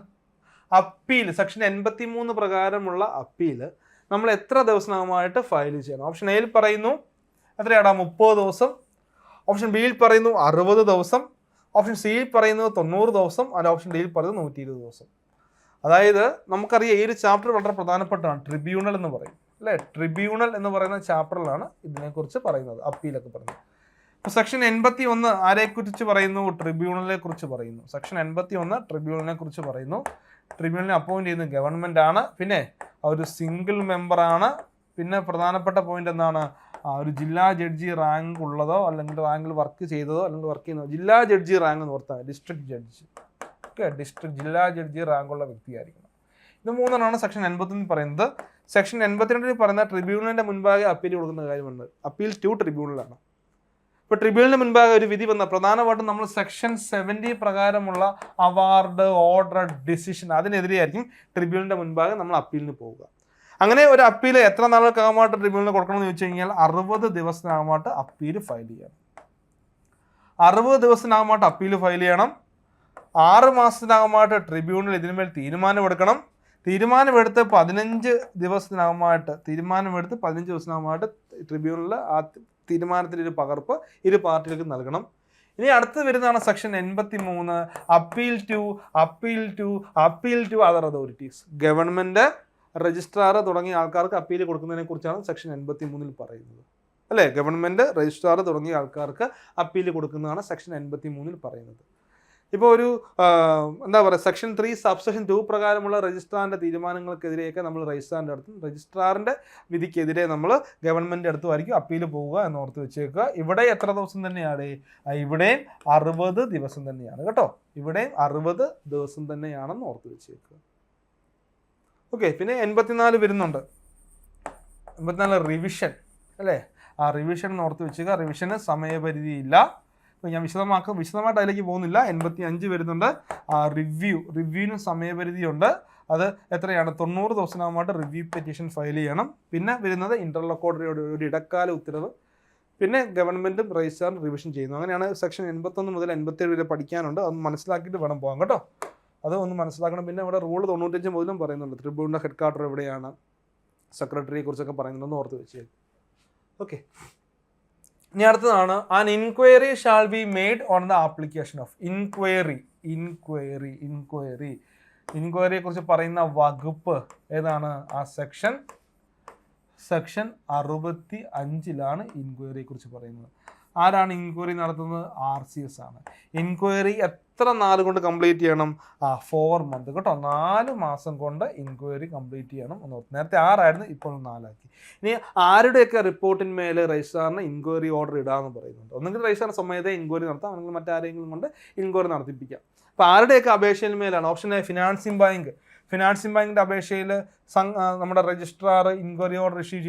അപ്പീൽ സെക്ഷൻ 83 പ്രകാരമുള്ള അപ്പീൽ നമ്മൾ എത്ര ദിവസമായിട്ട് ഫയൽ ചെയ്യണം? ഓപ്ഷൻ എയിൽ പറയുന്നു എത്രയാടാ? 30 ദിവസം. ഓപ്ഷൻ ബിയിൽ പറയുന്നു 60 ദിവസം. ഓപ്ഷൻ സിയിൽ പറയുന്നത് 90 ദിവസം. അല്ല, ഓപ്ഷൻ ഡിയിൽ പറയുന്നത് 120 ദിവസം. അതായത് നമുക്കറിയാം ഈ ഒരു ചാപ്റ്റർ വളരെ പ്രധാനപ്പെട്ടാണ്. ട്രിബ്യൂണൽ എന്ന് പറയും അല്ലേ? ട്രിബ്യൂണൽ എന്ന് പറയുന്ന ചാപ്റ്ററിലാണ് ഇതിനെക്കുറിച്ച് പറയുന്നത്, അപ്പീലൊക്കെ പറയുന്നത്. ഇപ്പോൾ സെക്ഷൻ 81 ആരെക്കുറിച്ച് പറയുന്നു? ട്രിബ്യൂണലിനെ കുറിച്ച് പറയുന്നു. സെക്ഷൻ 81 ട്രിബ്യൂണലിനെ കുറിച്ച് പറയുന്നു. ട്രിബ്യൂണലിനെ അപ്പോയിന്റ് ചെയ്യുന്നത് ഗവൺമെൻറ് ആണ്. പിന്നെ ഒരു സിംഗിൾ മെമ്പറാണ്. പിന്നെ പ്രധാനപ്പെട്ട പോയിന്റ് എന്താണ്? ഒരു ജില്ലാ ജഡ്ജി റാങ്ക് ഉള്ളതോ അല്ലെങ്കിൽ റാങ്കിൽ വർക്ക് ചെയ്തതോ അല്ലെങ്കിൽ വർക്ക് ചെയ്യുന്നതോ, ജില്ലാ ജഡ്ജി റാങ്ക് എന്ന് ഓർത്താൽ ഡിസ്ട്രിക്ട് ജഡ്ജി. ഓക്കെ, ജില്ലാ ജഡ്ജി റാങ്കുള്ള വ്യക്തിയായിരിക്കണം. ഇത് മൂന്നെണ്ണമാണ് സെക്ഷൻ 81 പറയുന്നത്. സെക്ഷൻ 82 പറയുന്ന ട്രിബ്യൂണലിന്റെ മുൻപാകെ അപ്പീൽ കൊടുക്കുന്ന കാര്യമുണ്ട്. അപ്പീൽ ടു ട്രിബ്യൂണലാണ്. ഇപ്പോൾ ട്രിബ്യൂണലിന് മുൻപാകെ ഒരു വിധി വന്ന പ്രധാനമായിട്ടും നമ്മൾ സെക്ഷൻ 70 പ്രകാരമുള്ള അവാർഡ്, ഓർഡർ, ഡിസിഷൻ അതിനെതിരെയായിരിക്കും ട്രിബ്യൂണലിന്റെ മുൻപാകെ നമ്മൾ അപ്പീലിന് പോവുക. അങ്ങനെ ഒരു അപ്പീൽ എത്ര നാളുകൾക്കകമായിട്ട് ട്രിബ്യൂണലിന് കൊടുക്കണമെന്ന് ചോദിച്ചു കഴിഞ്ഞാൽ 60 ദിവസത്തിനകമായിട്ട് അപ്പീൽ ഫയൽ ചെയ്യണം. 60 ദിവസത്തിനകമായിട്ട് അപ്പീൽ ഫയൽ ചെയ്യണം. 6 മാസത്തിനകമായിട്ട് ട്രിബ്യൂണൽ ഇതിന്മേൽ തീരുമാനമെടുക്കണം. തീരുമാനമെടുത്ത് 15 ദിവസത്തിനകമായിട്ട് ട്രിബ്യൂണലിൽ ആ തീരുമാനത്തിൻ്റെ ഒരു പകർപ്പ് ഇരു പാർട്ടികൾക്ക് നൽകണം. ഇനി അടുത്ത് വരുന്നതാണ് section 83 appeal to other authorities. Government, registrar തുടങ്ങിയ ആൾക്കാർക്ക് അപ്പീൽ കൊടുക്കുന്നതിനെ കുറിച്ചാണ് സെക്ഷൻ 83 പറയുന്നത് അല്ലേ? ഗവൺമെൻറ്, രജിസ്ട്രാർ തുടങ്ങിയ ആൾക്കാർക്ക് അപ്പീൽ കൊടുക്കുന്നതാണ് സെക്ഷൻ 83 പറയുന്നത്. ഇപ്പോൾ ഒരു എന്താ പറയുക, സെക്ഷൻ 3 സബ്സെക്ഷൻ 2 പ്രകാരമുള്ള രജിസ്ട്രാറിൻ്റെ തീരുമാനങ്ങൾക്കെതിരെയൊക്കെ നമ്മൾ രജിസ്ട്രാറിൻ്റെ അടുത്തും രജിസ്ട്രാറിൻ്റെ വിധിക്കെതിരെ നമ്മൾ ഗവൺമെൻറ് അടുത്തുമായിരിക്കും അപ്പീൽ പോവുക എന്നോർത്ത് വെച്ചേക്കുക. ഇവിടെ എത്ര ദിവസം തന്നെയാണ്? ഇവിടെയും 60 ദിവസം തന്നെയാണ് കേട്ടോ. ഇവിടെയും 60 ദിവസം തന്നെയാണെന്ന് ഓർത്ത് വെച്ചേക്കുക. ഓക്കെ, പിന്നെ 84 വരുന്നുണ്ട്. 84 റിവിഷൻ അല്ലേ? ആ റിവിഷൻ ഓർത്ത് വെച്ചേക്കുക. റിവിഷന് സമയപരിധിയില്ല. ഇപ്പോൾ ഞാൻ വിശദമായിട്ട് അതിലേക്ക് പോകുന്നില്ല. 85 വരുന്നുണ്ട്. റിവ്യൂവിന് സമയപരിധിയുണ്ട്. അത് എത്രയാണ്? 90 ദിവസമായിട്ട് റിവ്യൂ പെറ്റീഷൻ ഫയൽ ചെയ്യണം. പിന്നെ വരുന്നത് ഇന്റർലോക്കോട്ടറിയുടെ ഒരു ഇടക്കാല ഉത്തരവ്. പിന്നെ ഗവൺമെൻറ്റും രജിസ്ട്രാറും റിവിഷൻ ചെയ്യുന്നു. അങ്ങനെയാണ് സെക്ഷൻ 81 മുതൽ 87 വരെ പഠിക്കാനുണ്ട്. അത് മനസ്സിലാക്കിയിട്ട് വേണം പോകാം കേട്ടോ. അത് ഒന്ന് മനസ്സിലാക്കണം. പിന്നെ ഇവിടെ റൂൾ 95 മുതലും പറയുന്നുണ്ട്. ട്രിബ്യൂണലിൻ്റെ ഹെഡ് ക്വാർട്ടർ എവിടെയാണ്, സെക്രട്ടറിയെ കുറിച്ചൊക്കെ പറയുന്നുണ്ടെന്ന് ഓർത്ത് വെച്ചേക്കും. ഓക്കെ, ഇനി അടുത്തതാണ് an inquiry shall be made on the application of ഇൻക്വയറിയെ കുറിച്ച് പറയുന്ന വകുപ്പ് ഏതാണ്? ആ സെക്ഷൻ 65 ഇൻക്വയറിയെ കുറിച്ച് പറയുന്നത്. ആരാണ് ഇൻക്വയറി നടത്തുന്നത്? RCS ആണ്. ഇൻക്വയറി എത്ര നാൾ കൊണ്ട് കംപ്ലീറ്റ് ചെയ്യണം? 4 months കേട്ടോ. 4 മാസം കൊണ്ട് ഇൻക്വയറി കംപ്ലീറ്റ് ചെയ്യണം എന്ന് ഓർത്ത്. നേരത്തെ 6 ആയിരുന്നു, ഇപ്പോൾ 4 ആക്കി. ഇനി ആരുടെയൊക്കെ റിപ്പോർട്ടിന്മേൽ രജിസ്ട്രാറിന് ഇൻക്വയറി ഓർഡർ ഇടാമെന്ന് പറയുന്നുണ്ട്. ഒന്നെങ്കിൽ രജിസ്ട്രാർ സ്വമേധയാ ഇൻക്വയറി നടത്താം, അല്ലെങ്കിൽ മറ്റാരെങ്കിലും കൊണ്ട് ഇൻക്വയറി നടത്തിപ്പിക്കാം. അപ്പോൾ ആരുടെയൊക്കെ അപേക്ഷയിന്മേലാണ്? ഓപ്ഷൻ എ ഫിനാൻസിംഗ് ബാങ്കിൻ്റെ അപേക്ഷയിൽ നമ്മുടെ രജിസ്ട്രാർ ഇൻക്വയറി ഓർഡർ ഇഷ്യൂ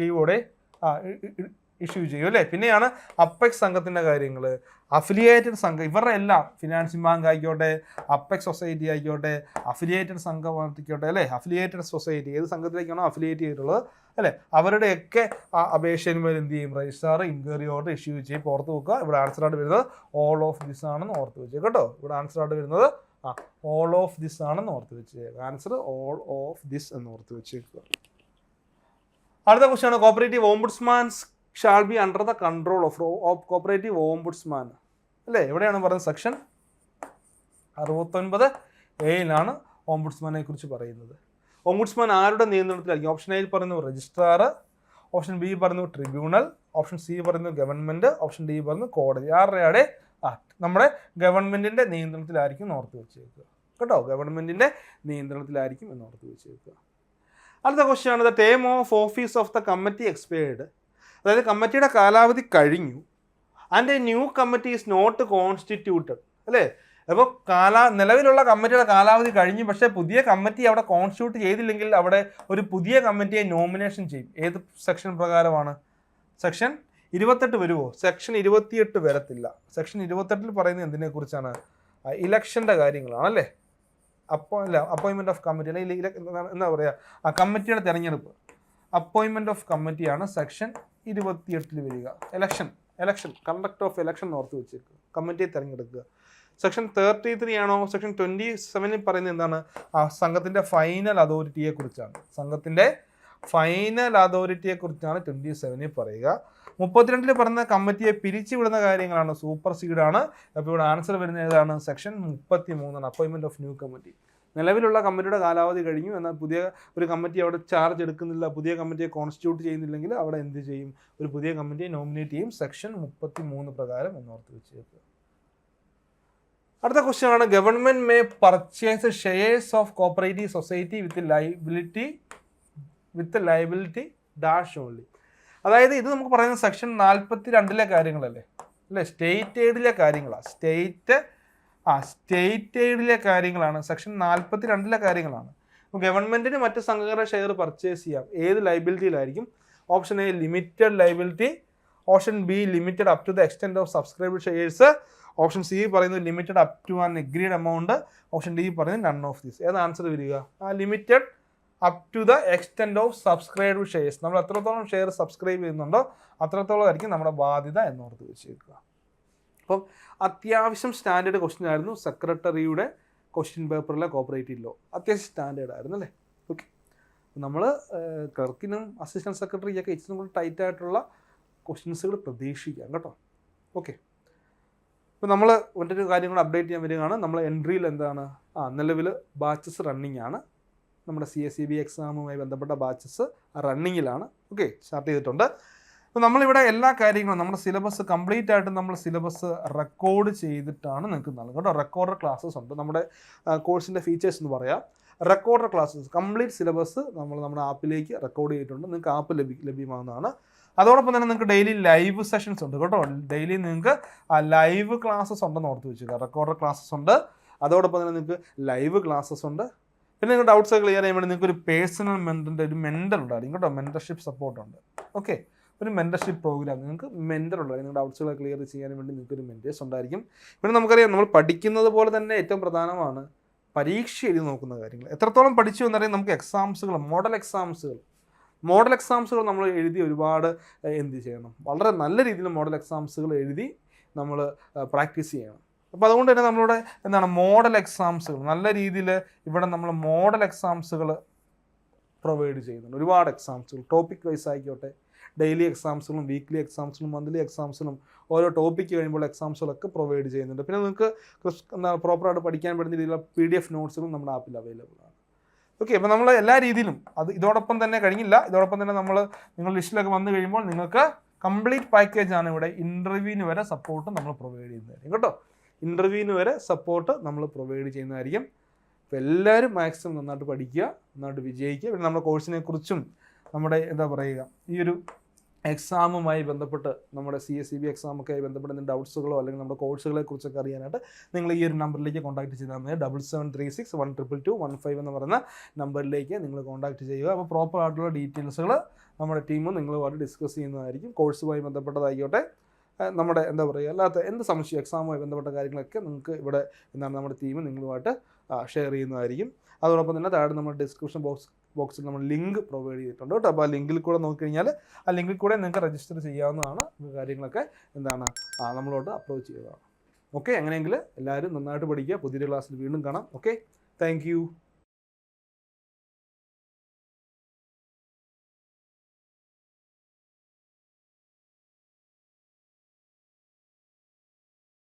ചെയ്യും അല്ലേ? പിന്നെയാണ് അപ്പെക്സ് സംഘത്തിൻ്റെ കാര്യങ്ങൾ, അഫിലിയേറ്റഡ് സംഘം, ഇവരുടെ എല്ലാം ഫിനാൻസിംഗ് ബാങ്ക് ആയിക്കോട്ടെ, അപ്പെക്സ് സൊസൈറ്റി ആയിക്കോട്ടെ, അഫിലിയേറ്റഡ് സംഘം ആയിക്കോട്ടെ അല്ലേ, അഫിലിയേറ്റഡ് സൊസൈറ്റി ഏത് സംഘത്തിലേക്കാണോ അഫിലിയേറ്റ് ചെയ്തിട്ടുള്ളത് അല്ലേ, അവരുടെയൊക്കെ അപേക്ഷയിന്മേൽ എന്ത് ചെയ്യും? രജിസ്ട്രാർ ഇൻക്വയറി ഓർഡർ ഇഷ്യൂ ചെയ്യും. ഓർത്ത് വെക്കുക. ഇവിടെ ആൻസർ ആയിട്ട് വരുന്നത് ഓൾ ഓഫ് ദിസ് ആണെന്ന് ഓർത്ത് വെച്ചേ കേട്ടോ. ഇവിടെ ആൻസർ ആയിട്ട് വരുന്നത് ഓൾ ഓഫ് ദിസ് ആണെന്ന് ഓർത്ത് വെച്ചേ. ആൻസർ ഓൾ ഓഫ് ദിസ് എന്ന് ഓർത്ത് വെച്ചേക്കുക. അടുത്ത ക്വസ്റ്റ്യൻ ആണ് cooperative ombudsmen shall be under the control of cooperative ombudsman അല്ലേ? എവിടെയാണ് പറയുന്നത്? സെക്ഷൻ 69A ഓംബുഡ്സ്മാനെ കുറിച്ച് പറയുന്നത്. ഓംബുഡ്സ്മാൻ ആരുടെ നിയന്ത്രണത്തിലായിരിക്കും? ഓപ്ഷൻ എയിൽ പറയുന്നു രജിസ്ട്രാർ, ഓപ്ഷൻ ബി പറയുന്നു ട്രിബ്യൂണൽ, ഓപ്ഷൻ സി പറയുന്നു ഗവൺമെൻറ്, ഓപ്ഷൻ ഡി പറയുന്നു കോടതി. ആരുടെയാണ്? നമ്മുടെ ഗവൺമെൻറ്റിൻ്റെ നിയന്ത്രണത്തിലായിരിക്കും എന്ന് ഓർത്ത് വെച്ചേക്കുക കേട്ടോ. ഗവൺമെൻറ്റിൻ്റെ നിയന്ത്രണത്തിലായിരിക്കും എന്ന് ഓർത്ത് വെച്ചേക്കുക. അടുത്ത ക്വസ്റ്റ്യൻ ആണ്, the term of office of the committee expired. അതായത് കമ്മിറ്റിയുടെ കാലാവധി കഴിഞ്ഞു and a new committee is not constituted, അല്ലേ? അപ്പോൾ നിലവിലുള്ള കമ്മിറ്റിയുടെ കാലാവധി കഴിഞ്ഞു, പക്ഷേ പുതിയ കമ്മിറ്റി അവിടെ കോൺസ്റ്റിറ്റ്യൂട്ട് ചെയ്തില്ലെങ്കിൽ അവിടെ ഒരു പുതിയ കമ്മിറ്റിയെ നോമിനേഷൻ ചെയ്യും. ഏത് സെക്ഷൻ പ്രകാരമാണ്? സെക്ഷൻ 28 വരുമോ? സെക്ഷൻ 28 വരത്തില്ല. സെക്ഷൻ 28 പറയുന്നത് എന്തിനെക്കുറിച്ചാണ്? ഇലക്ഷൻ്റെ കാര്യങ്ങളാണല്ലേ. അപ്പോയിൻമെൻറ്റ് ഓഫ് കമ്മിറ്റി അല്ലെങ്കിൽ എന്താ പറയുക, ആ കമ്മിറ്റിയുടെ തിരഞ്ഞെടുപ്പ്, അപ്പോയിൻമെൻറ്റ് ഓഫ് കമ്മിറ്റിയാണ് സെക്ഷൻ 28 വരിക. ഇലക്ഷൻ കണ്ടക്ട് ഓഫ് ഇലക്ഷൻ ഓർത്ത് വെച്ചേക്കുക, കമ്മിറ്റിയെ തിരഞ്ഞെടുക്കുക. സെക്ഷൻ 33 ആണോ? സെക്ഷൻ 27 പറയുന്നത് എന്താണ്? ആ സംഘത്തിൻ്റെ ഫൈനൽ അതോറിറ്റിയെ കുറിച്ചാണ്. സംഘത്തിൻ്റെ ഫൈനൽ അതോറിറ്റിയെ കുറിച്ചാണ് 27 പറയുക. 32 പറഞ്ഞ കമ്മിറ്റിയെ പിരിച്ചുവിടുന്ന കാര്യങ്ങളാണ്, സൂപ്പർ സീഡാണ്. അപ്പോൾ ഇവിടെ ആൻസർ വരുന്നത് ഏതാണ്? Section 33 appointment of new committee. നിലവിലുള്ള കമ്മിറ്റിയുടെ കാലാവധി കഴിഞ്ഞു, എന്നാൽ പുതിയ ഒരു കമ്മിറ്റി അവിടെ ചാർജ് എടുക്കുന്നില്ല, പുതിയ കമ്മിറ്റിയെ കോൺസ്റ്റിറ്റ്യൂട്ട് ചെയ്യുന്നില്ലെങ്കിൽ അവിടെ എന്ത് ചെയ്യും? ഒരു പുതിയ കമ്മിറ്റിയെ നോമിനേറ്റ് ചെയ്യും. സെക്ഷൻ 33 പ്രകാരം എന്നോർത്ത് വെച്ചേക്കുക. അടുത്ത ക്വസ്റ്റ്യൻ ആണ്, government may purchase shares of cooperative society with liability dash only. അതായത് ഇത് നമുക്ക് പറയുന്നത് സെക്ഷൻ 42 കാര്യങ്ങളല്ലേ, അല്ലേ? സ്റ്റേറ്റ് എയ്ഡിലെ കാര്യങ്ങളാണ്. സ്റ്റേറ്റ് എയ്ഡിലെ കാര്യങ്ങളാണ്. സെക്ഷൻ 42 കാര്യങ്ങളാണ്. ഗവൺമെൻറ്റിന് മറ്റ് സംഘടന ഷെയർ പർച്ചേസ് ചെയ്യാം. ഏത് ലയബിലിറ്റിയിലായിരിക്കും? Option A limited liability, option B limited up to the extent of subscribed shares, option C പറയുന്നത് limited up to an agreed amount, option D പറയുന്നത് നൺ ഓഫ് ദീസ്. ഏത് ആൻസർ വരിക? Limited up to the extent of subscribed shares. നമ്മൾ എത്രത്തോളം share subscribe ചെയ്യുന്നുണ്ടോ അത്രത്തോളം ആയിരിക്കും നമ്മുടെ ബാധ്യത എന്നോർത്ത് വെച്ചേക്കുക. അപ്പം അത്യാവശ്യം സ്റ്റാൻഡേർഡ് ക്വസ്റ്റ്യൻ ആയിരുന്നു സെക്രട്ടറിയുടെ ക്വസ്റ്റ്യൻ പേപ്പറിലെ കോപ്പറേറ്റീവ് ലോ. അത്യാവശ്യം സ്റ്റാൻഡേർഡ് ആയിരുന്നു അല്ലേ? ഓക്കെ, നമ്മൾ ക്ലർക്കിനും അസിസ്റ്റൻറ്റ് സെക്രട്ടറിക്കൊക്കെ ഇച്ചിരി കൂടി ടൈറ്റായിട്ടുള്ള ക്വസ്റ്റ്യൻസുകൾ പ്രതീക്ഷിക്കാം കേട്ടോ. ഓക്കെ, ഇപ്പോൾ നമ്മൾ മറ്റൊരു കാര്യം കൂടെ അപ്ഡേറ്റ് ചെയ്യാൻ വരികയാണ്. നമ്മൾ എൻട്രിയിൽ എന്താണ്? നിലവിൽ ബാച്ചസ് റണ്ണിങ് ആണ്. നമ്മുടെ CSEB എക്സാമുമായി ബന്ധപ്പെട്ട ബാച്ചസ് റണ്ണിങ്ങിലാണ്. ഓക്കെ, സ്റ്റാർട്ട് ചെയ്തിട്ടുണ്ട്. അപ്പോൾ നമ്മളിവിടെ എല്ലാ കാര്യങ്ങളും നമ്മുടെ സിലബസ് കംപ്ലീറ്റ് ആയിട്ട് നമ്മൾ സിലബസ് റെക്കോർഡ് ചെയ്തിട്ടാണ് നിങ്ങൾക്ക് നൽകുന്നത് കേട്ടോ. റെക്കോർഡർ ക്ലാസ്സസ് ഉണ്ട്. നമ്മുടെ കോഴ്സിൻ്റെ ഫീച്ചേഴ്സ് എന്ന് പറയാം. റെക്കോർഡർ ക്ലാസ്സസ് കംപ്ലീറ്റ് സിലബസ് നമ്മൾ നമ്മുടെ ആപ്പിലേക്ക് റെക്കോർഡ് ചെയ്തിട്ടുണ്ട്. നിങ്ങൾക്ക് ആപ്പ് ലഭ്യമാകുന്നതാണ്. അതോടൊപ്പം തന്നെ നിങ്ങൾക്ക് ഡെയിലി ലൈവ് സെഷൻസ് ഉണ്ട് കേട്ടോ. ഡെയിലി നിങ്ങൾക്ക് ലൈവ് ക്ലാസ്സസ് ഉണ്ടെന്ന് ഓർത്ത് വെച്ചില്ല. റെക്കോർഡർ ക്ലാസ്സസ് ഉണ്ട്, അതോടൊപ്പം തന്നെ നിങ്ങൾക്ക് ലൈവ് ക്ലാസ്സസ് ഉണ്ട്. പിന്നെ നിങ്ങൾ ഡൗട്ട്സ് ക്ലിയർ ചെയ്യാൻ വേണ്ടി നിങ്ങൾക്ക് ഒരു പേഴ്സണൽ മെൻറ്ററിൻ്റെ ഒരു മെൻറ്റർ ഉണ്ടായിരിക്കും കേട്ടോ. മെൻറ്റർഷിപ്പ് സപ്പോർട്ട് ഉണ്ട്. ഓക്കെ, ഒരു മെൻറ്റർഷിപ്പ് പ്രോഗ്രാം നിങ്ങൾക്ക് മെൻറ്റർ ഉണ്ടായിരിക്കും. നിങ്ങളുടെ ഡൗട്ട്സുകൾ ക്ലിയർ ചെയ്യാൻ വേണ്ടി നിങ്ങൾക്ക് ഒരു മെൻറ്റേഴ്സ് ഉണ്ടായിരിക്കും. പിന്നെ നമുക്കറിയാം, നമ്മൾ പഠിക്കുന്നത് പോലെ തന്നെ ഏറ്റവും പ്രധാനമാണ് പരീക്ഷ എഴുതി നോക്കുന്ന കാര്യങ്ങൾ. എത്രത്തോളം പഠിച്ചു എന്നറിയാം. നമുക്ക് എക്സാംസുകൾ, മോഡൽ എക്സാംസുകൾ നമ്മൾ എഴുതി ഒരുപാട് എന്ത് ചെയ്യണം? വളരെ നല്ല രീതിയിൽ മോഡൽ എക്സാംസുകൾ എഴുതി നമ്മൾ പ്രാക്ടീസ് ചെയ്യണം. അപ്പോൾ അതുകൊണ്ട് തന്നെ നമ്മളുടെ എന്താണ് മോഡൽ എക്സാംസുകൾ നല്ല രീതിയിൽ ഇവിടെ നമ്മൾ മോഡൽ എക്സാംസുകൾ പ്രൊവൈഡ് ചെയ്യുന്നുണ്ട്. ഒരുപാട് എക്സാംസുകൾ ടോപ്പിക് വൈസ് ആയിക്കോട്ടെ, ഡെയിലി എക്സാംസുകളും വീക്ക്ലി എക്സാംസിലും മന്ത്ലി എക്സാംസിലും ഓരോ ടോപ്പിക്ക് കഴിയുമ്പോൾ എക്സാംസുകളൊക്കെ പ്രൊവൈഡ് ചെയ്യുന്നുണ്ട്. പിന്നെ നിങ്ങൾക്ക് പ്രോപ്പറായിട്ട് പഠിക്കാൻ പറ്റുന്ന രീതിയിലുള്ള PDF നോട്ട്സുകളും നമ്മുടെ ആപ്പിൽ അവൈലബിൾ ആണ്. ഓക്കെ, അപ്പോൾ നമ്മൾ എല്ലാ രീതിയിലും ഇതോടൊപ്പം തന്നെ കഴിഞ്ഞില്ല. ഇതോടൊപ്പം തന്നെ നിങ്ങൾ ലിസ്റ്റിലൊക്കെ വന്നു കഴിയുമ്പോൾ നിങ്ങൾക്ക് കംപ്ലീറ്റ് പാക്കേജാണ് ഇവിടെ. ഇൻ്റർവ്യൂവിന് വരെ സപ്പോർട്ട് നമ്മൾ പ്രൊവൈഡ് ചെയ്യുന്നതായിരിക്കും കേട്ടോ. ഇൻ്റർവ്യൂവിന് വരെ സപ്പോർട്ട് നമ്മൾ പ്രൊവൈഡ് ചെയ്യുന്നതായിരിക്കും. അപ്പോൾ എല്ലാവരും മാക്സിമം നന്നായിട്ട് പഠിക്കുക, നന്നായിട്ട് വിജയിക്കുക. പിന്നെ നമ്മുടെ കോഴ്സിനെ കുറിച്ചും നമ്മുടെ എന്താ പറയുക ഈ ഒരു എക്സാമുമായി ബന്ധപ്പെട്ട് നമ്മുടെ CSEB എക്സാമൊക്കെ ആയി ബന്ധപ്പെട്ട ഡൗട്ട്സുകളോ അല്ലെങ്കിൽ നമ്മുടെ കോഴ്സുകളെ കുറിച്ചൊക്കെ അറിയാനായിട്ട് നിങ്ങൾ ഈ ഒരു നമ്പറിലേക്ക് കോൺടാക്ട് ചെയ്താൽ മതി. 7736122215 എന്ന് പറയുന്ന നമ്പറിലേക്ക് നിങ്ങൾ കോൺടാക്ട് ചെയ്യുക. അപ്പോൾ പ്രോപ്പർ ആയിട്ടുള്ള ഡീറ്റെയിൽസുകൾ നമ്മുടെ ടീം നിങ്ങളുമായിട്ട് ഡിസ്കസ് ചെയ്യുന്നതായിരിക്കും. കോഴ്സുമായി ബന്ധപ്പെട്ടതായിക്കോട്ടെ, നമ്മുടെ എന്താ പറയുക അല്ലാത്ത എന്ത് സംശയം എക്സാമുമായി ബന്ധപ്പെട്ട കാര്യങ്ങളൊക്കെ നിങ്ങൾക്ക് ഇവിടെ എന്താണ് നമ്മുടെ ടീം നിങ്ങളുമായിട്ട് ഷെയർ ചെയ്യുന്നതായിരിക്കും. അതോടൊപ്പം തന്നെ താഴെ നമ്മുടെ ഡിസ്ക്രിപ്ഷൻ ബോക്സിൽ നമ്മൾ ലിങ്ക് പ്രൊവൈഡ് ചെയ്തിട്ടുണ്ട് കേട്ടോ. അപ്പോൾ ആ ലിങ്കിൽ കൂടെ നോക്കിക്കഴിഞ്ഞാൽ ആ ലിങ്കിൽ കൂടെ നിങ്ങൾക്ക് രജിസ്റ്റർ ചെയ്യാവുന്നതാണ്. കാര്യങ്ങളൊക്കെ എന്താണ് നമ്മളോട് അപ്രോച്ച് ചെയ്യുന്നതാണ്. ഓക്കെ, അങ്ങനെയെങ്കിൽ എല്ലാവരും നന്നായിട്ട് പഠിക്കുക. പുതിയൊരു ക്ലാസ്സിൽ വീണ്ടും കാണാം. Okay, thank